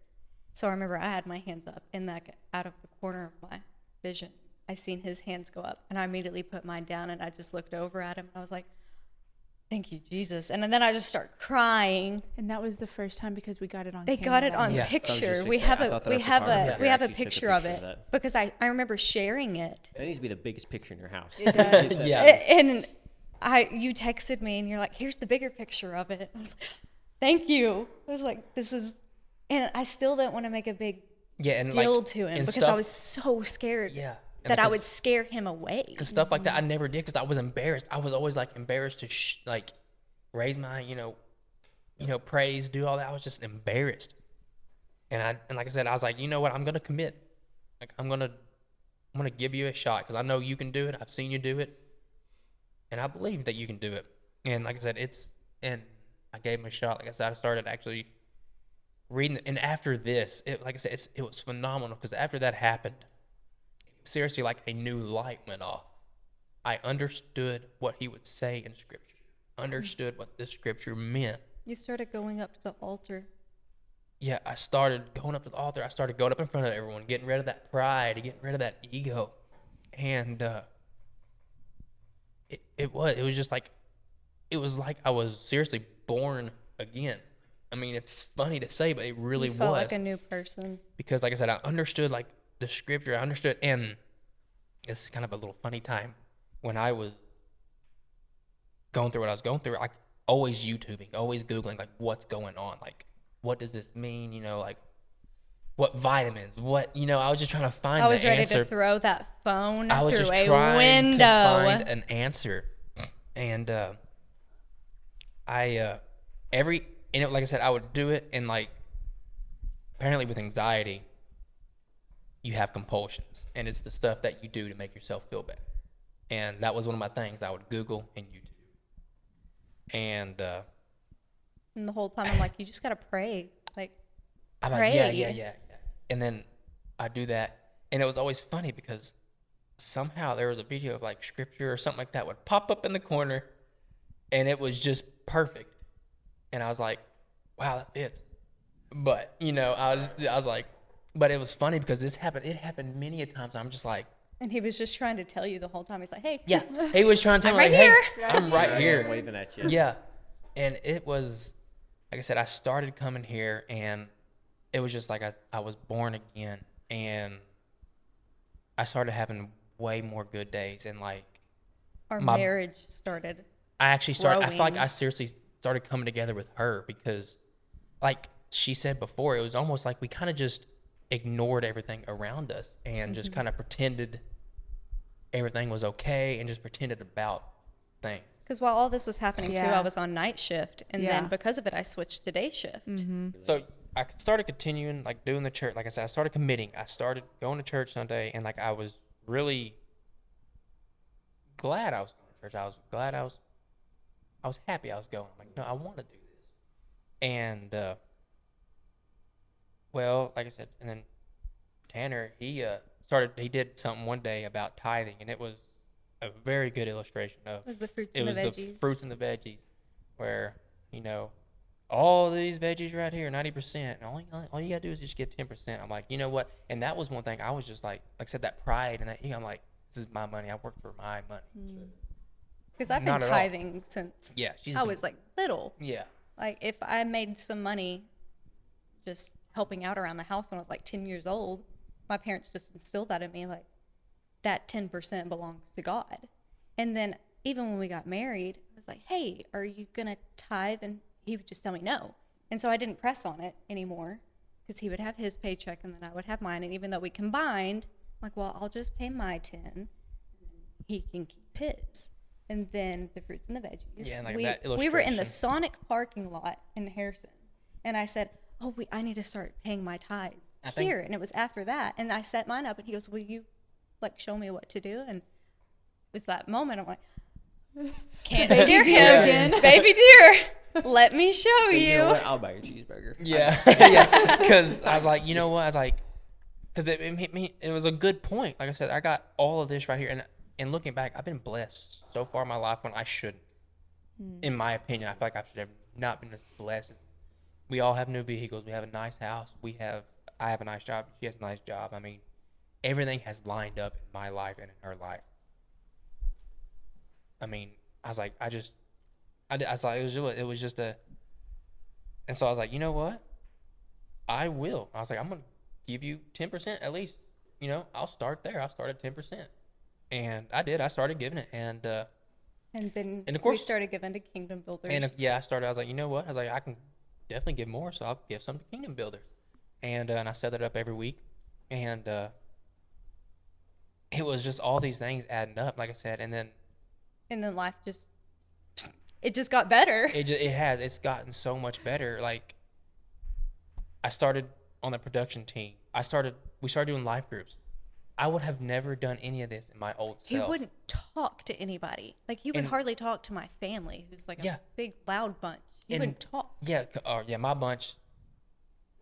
So I remember I had my hands up, and like out of the corner of my vision, I seen his hands go up, and I immediately put mine down, and I just looked over at him, and I was like, thank you, Jesus. And then I just start crying. And that was the first time because we got it on They camera. got it on Yeah. picture. So We have a picture of it that. because I remember sharing it. That needs to be the biggest picture in your house. It does. Yeah. And you texted me and you're like, here's the bigger picture of it. I was like, thank you. I was like, this is, and I still didn't want to make a big And deal like, to him and because I was so scared that I would scare him away. Because stuff like that I never did because I was embarrassed. I was always like embarrassed to raise my, praise, do all that. I was just embarrassed. And like I said, I was like, you know what? I'm going to commit. Like I'm going to I'm going to give you a shot because I know you can do it. I've seen you do it. And I believe that you can do it. And like I said, and I gave him a shot. Like I said, I started actually reading. And after this, like I said, it was phenomenal because after that happened, seriously, like a new light went off. I understood what he would say in Scripture, understood what this Scripture meant. You started going up to the altar. Yeah, I started going up to the altar. I started going up in front of everyone, getting rid of that pride, getting rid of that ego. And it was just like, it was like I was seriously born again. I mean, it's funny to say, but it really You felt was. like a new person. Because like I said, I understood like the Scripture. I understood, and this is kind of a little funny time. When I was going through what I was going through, like always YouTubing, always Googling, like what's going on? Like, what does this mean? You know, like what vitamins, what, you know, I was just trying to find the answer. I was ready to throw that phone I was through just a trying window. to find an answer. And like I said, I would do it, and like apparently with anxiety, you have compulsions, and it's the stuff that you do to make yourself feel better. And that was one of my things. I would Google and YouTube. And the whole time I'm like, you just got to pray. Like, I'm pray. like, yeah. And then I do that. And it was always funny because somehow there was a video of like Scripture or something like that would pop up in the corner, and it was just perfect. And I was like, wow, that fits. But, you know, I was like, but it was funny because it happened many a times. I'm just like, and he was just trying to tell you the whole time. He's like, hey. yeah, he was trying to tell I'm me, right like, here. hey, I'm right here. I'm waving at you. Yeah. And it was, like I said, I started coming here, and it was just like I was born again, and I started having way more good days, and like Our marriage started. I actually started, I feel like growing. I seriously started coming together with her because like she said before, it was almost like we kind of just ignored everything around us and just kind of pretended everything was okay and just pretended about things. Because while all this was happening too, Yeah. I was on night shift, and Yeah. then because of it, I switched to day shift. So I started continuing, like doing the church. Like I said, I started committing. I started going to church Sunday, and like I was really glad I was going to church. I was glad I was happy I was going. I'm like, no, I want to do this. And well, like I said, and then Tanner, he did something one day about tithing, and it was a very good illustration of It was the fruits it and was the the veggies. fruits and the veggies, where, you know, all these veggies right here, 90%. And all you gotta do is just give 10%. I'm like, you know what? And that was one thing I was just like I said, that pride and that, I'm like, this is my money. I work for my money. Because I've been Not at all. tithing since Yeah, I was like little. yeah. Like if I made some money just helping out around the house when I was like 10 years old, my parents just instilled that in me, like that 10% belongs to God. And then even when we got married, I was like, hey, are you going to tithe? And he would just tell me no. And so I didn't press on it anymore because he would have his paycheck and then I would have mine. And even though we combined, I'm like, well, I'll just pay my 10. He can keep his. And then the fruits and the veggies. Yeah, and like we, that we were in the illustration. Sonic parking lot in Harrison. And I said, oh, I need to start paying my tithe here. And it was after that. And I set mine up and he goes, will you like show me what to do? And it was that moment. I'm like, can't steer him again. Baby dear, let me show You you. know what? I'll buy your cheeseburger. Yeah, yeah. Because I was like, you know what? I was like, because it hit me. It was a good point. Like I said, I got all of this right here, and looking back, I've been blessed so far in my life when I shouldn't. In my opinion, I feel like I should have not been as blessed. We all have new vehicles. We have a nice house. I have a nice job. She has a nice job. I mean, everything has lined up in my life and in her life. I mean, I was like, I was like, it was just a, and so I was like, you know what? I will. I was like, I'm going to give you 10% at least. You know, I'll start there. I'll start at 10%. And I did. I started giving it. And then of course, we started giving to Kingdom Builders. and I started, I was like, you know what? I was like, I can definitely give more. So I'll give some to Kingdom Builders. And I set it up every week. And it was just all these things adding up, like I said. And then life it just got better. It's gotten so much better. Like, I started on the production team. We started doing life groups. I would have never done any of this in my old He self. wouldn't talk to anybody. Like, he would And- hardly talk to my family, who's like a big, loud bunch. He And- wouldn't talk. Yeah, my bunch,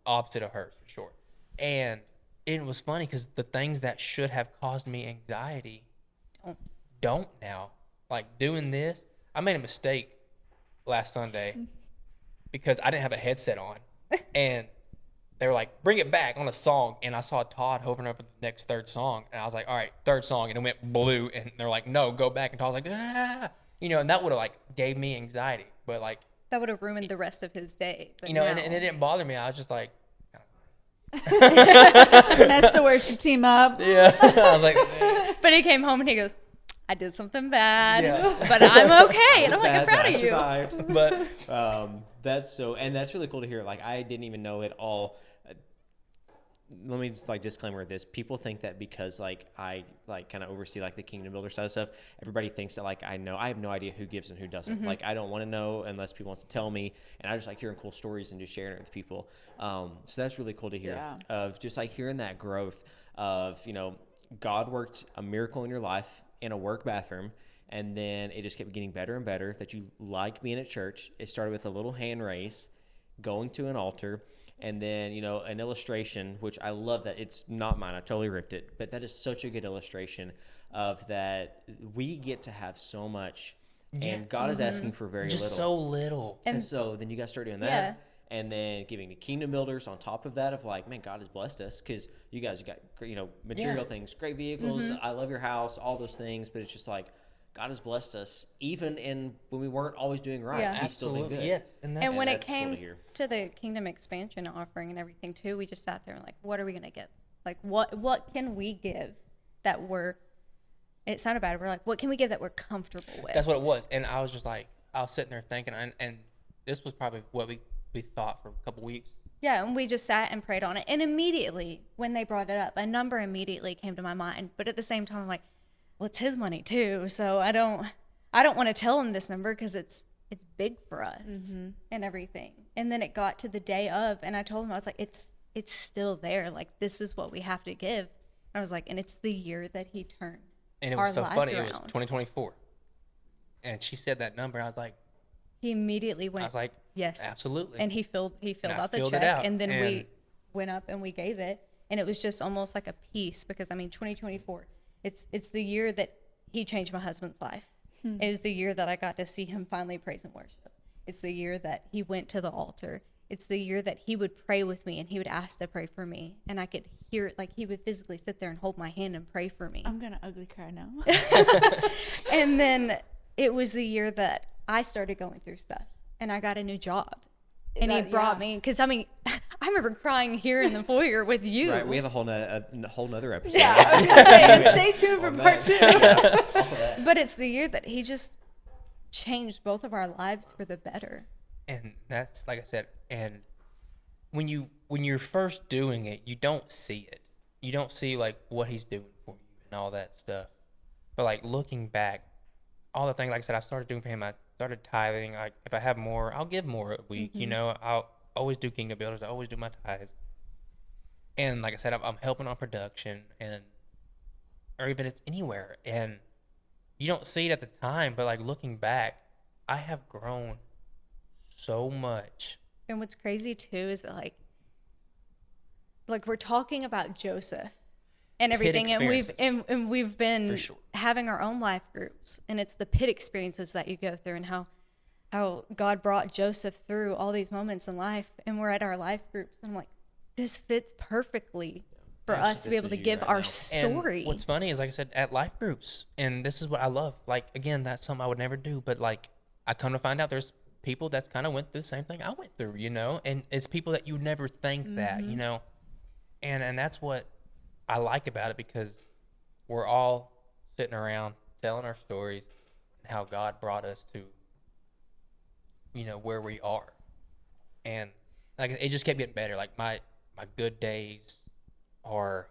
opposite of hers, for sure. And it was funny because the things that should have caused me anxiety don't now. Like, doing this, I made a mistake last Sunday because I didn't have a headset on. And they were like, bring it back on a song. And I saw Todd hovering over the next third song. And I was like, all right, third song. And it went blue. And they're like, no, go back. And Todd was like, ah. You know, and that would have, like, gave me anxiety. But, like, That would have ruined the rest of his day. But you know, no. and it didn't bother me. I was just like, Mess the worship team up. yeah. I was like, But he came home and he goes, I did something bad, Yeah. but I'm okay. And I'm like, I'm Bad, proud but I of you. survived. but That's so, and that's really cool to hear. Like, I didn't even know it all. Let me just, like, disclaimer this. People think that because, like, I, like, kind of oversee, like, the kingdom builder side of stuff, everybody thinks that, like, I know. I have no idea who gives and who doesn't. Like, I don't want to know unless people want to tell me, and I just like hearing cool stories and just sharing it with people. So that's really cool to hear, of just, like, hearing that growth of, you know, God worked a miracle in your life in a work bathroom, and then it just kept getting better and better, that you like being at church. It started with a little hand raise, going to an altar, and then, you know, an illustration, which I love that. It's not mine. I totally ripped it. But that is such a good illustration of that we get to have so much, and God is asking for very just little. so little. And so then you guys start doing that. Yeah. And then giving the kingdom builders on top of that, of like, man, God has blessed us, because you guys got, you know, material things, great vehicles. I love your house, all those things. But it's just like, God has blessed us, even in when we weren't always doing right. Yeah. He's still been good. Yes. And that's, And when it that's cool came to hear. to the kingdom expansion offering and everything too, we just sat there and like, what are we going to give? Like, what can we give that it sounded bad. We're like, what can we give that we're comfortable with? that's what it was. And I was just like, I was sitting there thinking, and this was probably what we thought for a couple weeks. Yeah, and we just sat and prayed on it. And immediately, when they brought it up, a number immediately came to my mind. But at the same time, I'm like, well, it's his money too. So I don't want to tell him this number because it's big for us and everything. And then it got to the day of, and I told him, I was like, it's still there. Like, this is what we have to give. And I was like, and it's the year that he turned And it our was so lives funny. around. It was 2024. And she said that number. I was like, He immediately went, yes, absolutely. And he filled I out the filled it check, out, and then we and- went up and we gave it, and it was just almost like a piece, because I mean, 2024, it's the year that he changed my husband's life. It was the year that I got to see him finally praise and worship. It's the year that he went to the altar. It's the year that he would pray with me and he would ask to pray for me, and I could hear it, like he would physically sit there and hold my hand and pray for me. I'm gonna ugly cry now. And then it was the year that I started going through stuff and I got a new job. And he brought me, because I mean, I remember crying here in the foyer with you. Right, we have a whole nother episode. Stay tuned for part 2. But it's the year that he just changed both of our lives for the better. And that's, like I said, and when you're first doing it, you don't see it. You don't see like what he's doing for you and all that stuff. But like looking back, all the things, like I said, I started doing for him. I started tithing. Like, if I have more, I'll give more a week. You know, I'll always do kingdom builders. I always do my tithes. And like I said, I'm helping on production, or even it's anywhere. And you don't see it at the time, but like looking back, I have grown so much. And what's crazy too is that like we're talking about Joseph and everything, and we've been For sure. having our own life groups, and it's the pit experiences that you go through, and how God brought Joseph through all these moments in life, and we're at our life groups, and I'm like, this fits perfectly for us to be able to give our story. And what's funny is, like I said, at life groups, and this is what I love. Like, again, that's something I would never do, but like I come to find out there's people that's kind of went through the same thing I went through, you know, and it's people that you never think that, you know, and that's what I like about it, because we're all sitting around telling our stories and how God brought us to, you know, where we are. And like it just kept getting better. Like my good days are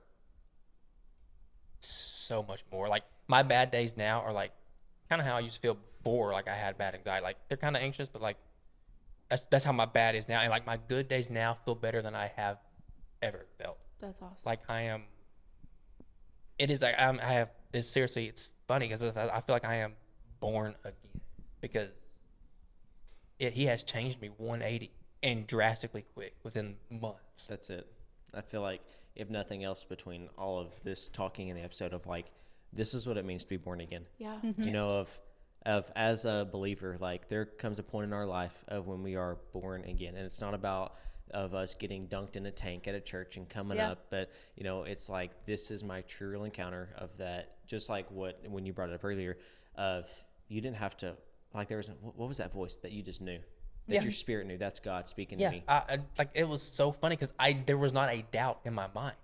so much more. Like my bad days now are like kind of how I used to feel before, like I had bad anxiety. Like they're kind of anxious, but like that's how my bad is now. And like my good days now feel better than I have ever felt. That's awesome. Like I am it is like I have. It's seriously, it's funny because I feel like I am born again because he has changed me 180 and drastically quick within months. That's it. I feel like if nothing else, between all of this talking in the episode of like, this is what it means to be born again. Yeah. You know, of as a believer, like there comes a point in our life of when we are born again, and it's not about of us getting dunked in a tank at a church and coming up, but you know, it's like this is my true real encounter of that. Just like when you brought it up earlier, of you didn't have to, like there was what was that voice that you just knew, that your spirit knew, that's God speaking to me. I like it was so funny because there was not a doubt in my mind.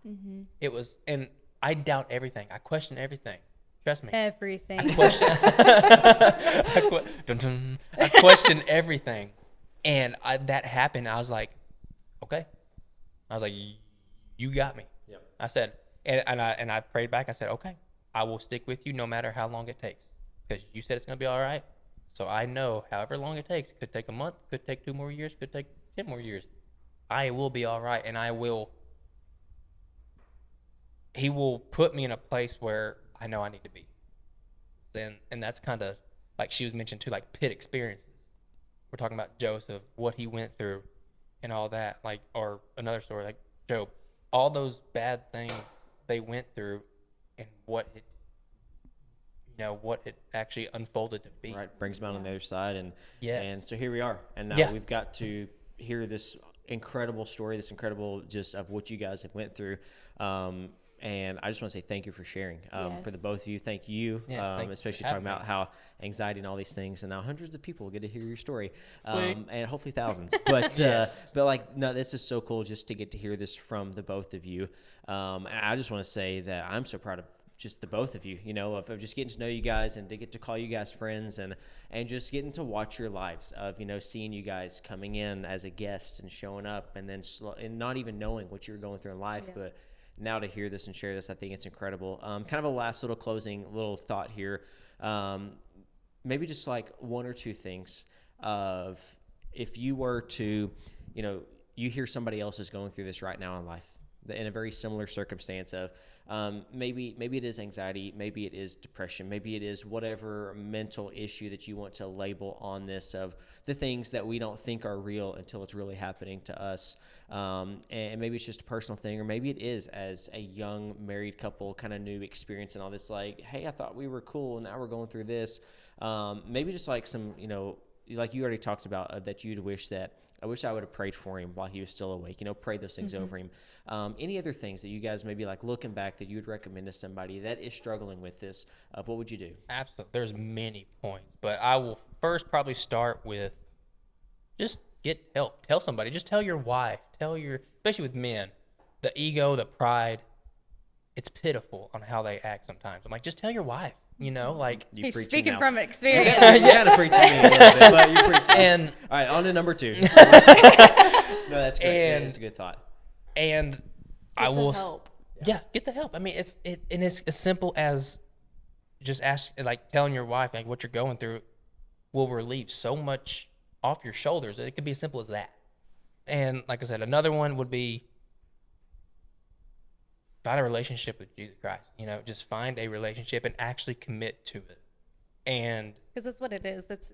It was, and I doubt everything. I question everything. Trust me. Everything. I question everything, and that happened. I was like, okay. I was like, you got me. Yep. I said, and I prayed back. I said, okay, I will stick with you no matter how long it takes, because you said it's gonna be all right. So I know however long it takes, could take a month, could take 2 more years, could take 10 more years. I will be all right, and he will put me in a place where I know I need to be. And that's kind of like she was mentioned too, like pit experiences. We're talking about Joseph, what he went through and all that, like, or another story like Job, all those bad things they went through and what it actually unfolded to be. Right, brings them out on the other side, and Yes. so here we are, and now we've got to hear this incredible story, this incredible just of what you guys have went through. And I just want to say thank you for sharing. For the both of you, thank you, especially talking about how anxiety and all these things, and now hundreds of people get to hear your story, and hopefully thousands. But but like, no, this is so cool just to get to hear this from the both of you. And I just want to say that I'm so proud of just the both of you, you know, of just getting to know you guys and to get to call you guys friends, and just getting to watch your lives of, you know, seeing you guys coming in as a guest and showing up, and then and not even knowing what you're going through in life, but now to hear this and share this, I think it's incredible. Kind of a last little closing little thought here. Maybe just like one or two things of, if you were to, you know, you hear somebody else is going through this right now in life in a very similar circumstance of, maybe it is anxiety, maybe it is depression, maybe it is whatever mental issue that you want to label on this, of the things that we don't think are real until it's really happening to us. And maybe it's just a personal thing, or maybe it is as a young married couple kind of new experience and all this, like, hey, I thought we were cool and now we're going through this. Maybe just like some, you know, like you already talked about, that you'd wish that, I wish I would have prayed for him while he was still awake, you know, pray those things over him. Any other things that you guys maybe like looking back that you would recommend to somebody that is struggling with this, of what would you do? Absolutely. There's many points, but I will first probably start with just get help. Tell somebody. Just tell your wife. Especially with men, the ego, the pride, it's pitiful on how they act sometimes. I'm like, just tell your wife, you know, like. He's speaking from experience. You kind of preaching me a little bit, but you're preaching. And all right, on to number 2. No, that's great. And, that's a good thought. And I will help. Get the help. I mean, it's as simple as just telling your wife like what you're going through will relieve so much off your shoulders. It could be as simple as that. And like I said, another one would be find a relationship with Jesus Christ. You know, just find a relationship and actually commit to it. And because that's what it is. It's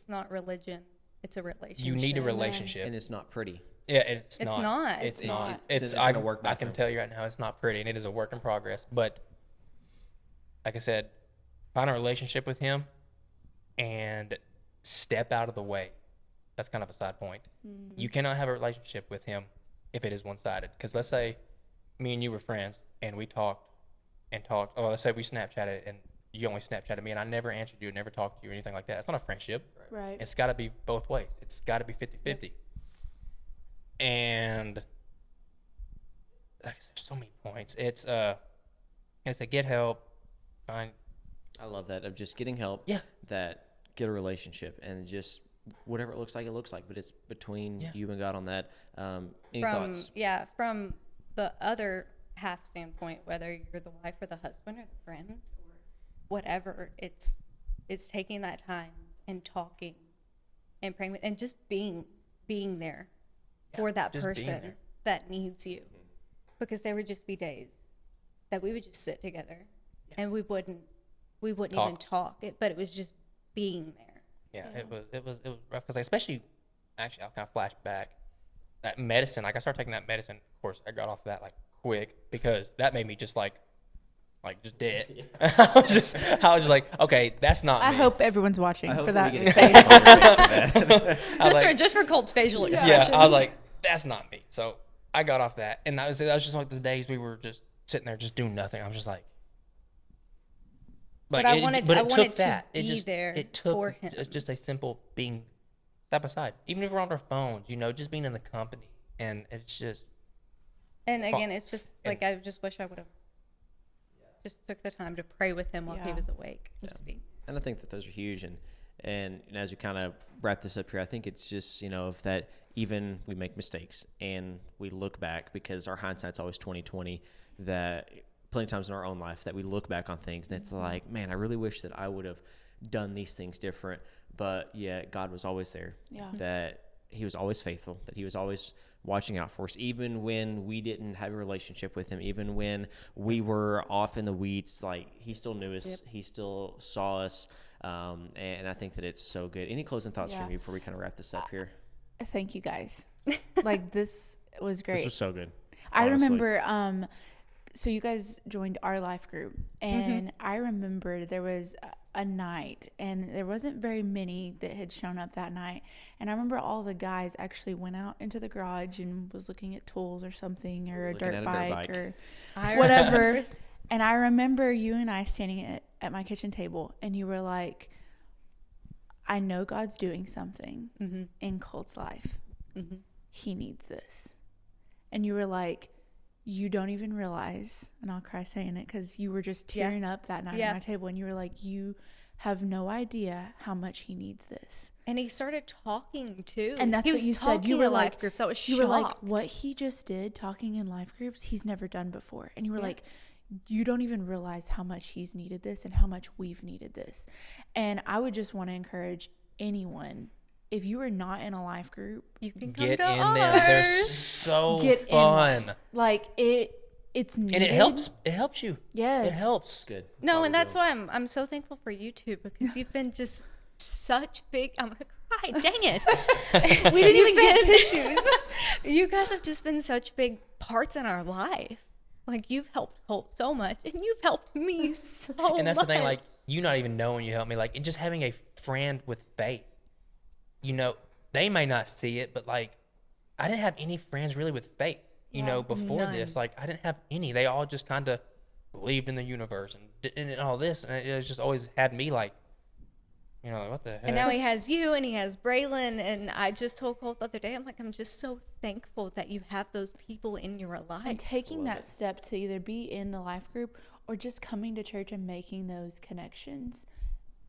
not religion. It's a relationship. You need a relationship, and it's not pretty. Yeah, it's not. not. It's not. It's gonna work. I can tell you right now, it's not pretty, and it is a work in progress. But like I said, find a relationship with him and step out of the way. That's kind of a side point. Mm-hmm. You cannot have a relationship with him if it is one-sided. Because let's say me and you were friends, and we talked. Or let's say we Snapchatted, and you only Snapchatted me, and I never answered you, never talked to you, or anything like that. It's not a friendship. Right. It's got to be both ways. It's got to be 50-50. Yep. And like I said, there's so many points. It's get help. Find. I love that, of just getting help. Yeah. That get a relationship, and just whatever it looks like, but it's between you and God on that. Any thoughts? Yeah, from the other half standpoint, whether you're the wife or the husband or the friend or whatever, it's taking that time and talking and praying and just being there for that person that needs you, because there would just be days that we would just sit together and we wouldn't Talk. even talk, but it was just being there. Yeah, it was rough because especially, actually, I'll kind of flash back. That medicine, like I started taking that medicine. Of course, I got off of that like quick because that made me just like just dead. I was just like, okay, that's not. I me. hope everyone's watching for that. Just for Colt's facial Yeah, expressions. I was like, that's not me. So I got off that, and that was just like the days we were just sitting there, just doing nothing. I was just like. But I wanted to It be just, there it took for him. just a simple being side by side, even if we're on our phones, just being in the company, and it's just. And again, it's just like I just wish I would have just took the time to pray with him while he was awake. And I think that those are huge. And as we kind of wrap this up here, I think it's just, if that even we make mistakes and we look back, because our hindsight's always 20/20, that plenty of times in our own life that we look back on things and it's like, man, I really wish that I would have done these things different. But yeah, God was always there. Yeah. That he was always faithful, that he was always watching out for us, even when we didn't have a relationship with him, even when we were off in the weeds, like he still knew us, he still saw us. And I think that it's so good. Any closing thoughts from you before we kind of wrap this up here? Thank you guys. Like this was great. This was so good. I honestly. remember, so you guys joined our life group, and I remember there was a night, and there wasn't very many that had shown up that night. And I remember all the guys actually went out into the garage and was looking at tools or something, or a dirt bike or whatever. And I remember you and I standing at my kitchen table, and you were like, I know God's doing something in Colt's life. He needs this. And you were like, you don't even realize, and I'll cry saying it because you were just tearing up that night at my table, and you were like, you have no idea how much he needs this. And he started talking too. And that's what you said. You were like, life groups. I was shocked. You were like, what he just did talking in life groups, he's never done before. And you were like, you don't even realize how much he's needed this and how much we've needed this. And I would just want to encourage anyone, if you are not in a life group, you can come get to in ours. them. They're so fun. Like it's needed. And it helps. It helps you. Yes. It helps. Good. No, and that's why I'm so thankful for you two, because you've been just such big. I'm gonna cry. Dang it. We didn't even get tissues. You guys have just been such big parts in our life. Like, you've helped Colt so much, and you've helped me so much. And that's the thing. Like, you not even knowing you helped me. Like, just having a friend with faith. They may not see it, but like, I didn't have any friends really with faith. Before this, like, I didn't have any. They all just kind of believed in the universe and all this, and it's just always had me like, what the heck? And now he has you, and he has Braylon, and I just told Colt the other day, I'm like, I'm just so thankful that you have those people in your life. And taking that step to either be in the life group or just coming to church and making those connections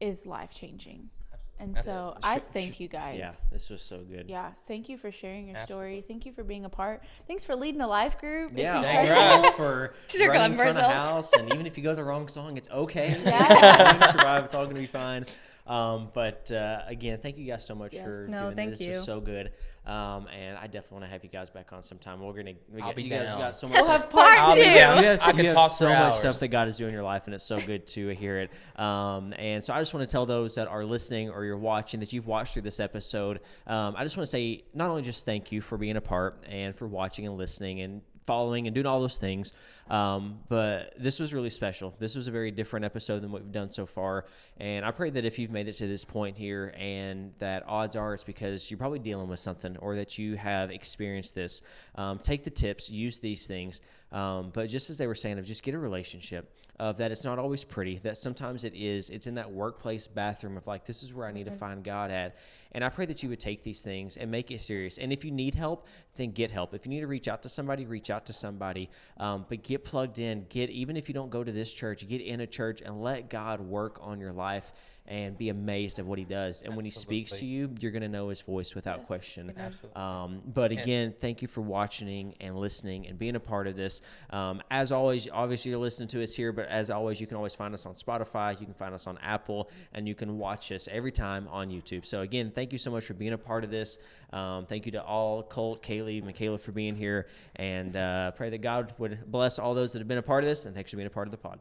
is life-changing. And so I thank you guys. Yeah, this was so good. Yeah, thank you for sharing your story. Thank you for being a part. Thanks for leading the life group. Yeah, it's thanks for These are running in going front of for house, and even if you go the wrong song, it's okay. Yeah. You're gonna survive. It's all gonna be fine. But again, thank you guys so much for doing thank this. you. This was so good. And I definitely want to have you guys back on sometime. I'll be you guys down. got so much. We'll stuff. have part 2. I could talk so for much hours. stuff that God is doing in your life, and it's so good to hear it. And so I just want to tell those that are listening or you're watching, that you've watched through this episode. I just want to say not only just thank you for being a part and for watching and listening and following and doing all those things. But this was really special. This was a very different episode than what we've done so far. And I pray that if you've made it to this point here, and that odds are it's because you're probably dealing with something or that you have experienced this, take the tips, use these things. But just as they were saying, of just get a relationship, of that it's not always pretty, that sometimes it's in that workplace bathroom of like, this is where I need to find God at. And I pray that you would take these things and make it serious. And if you need help, then get help. If you need to reach out to somebody, reach out to somebody. But get plugged in. Even if you don't go to this church, get in a church and let God work on your life and be amazed at what he does. And when he speaks to you, you're going to know his voice without question. Absolutely. But again, thank you for watching and listening and being a part of this. As always, obviously you're listening to us here, but as always, you can always find us on Spotify. You can find us on Apple, and you can watch us every time on YouTube. So again, thank you so much for being a part of this. Thank you to all, Colt, Kaylee, Mikala, for being here, and pray that God would bless all those that have been a part of this, and thanks for being a part of the pod.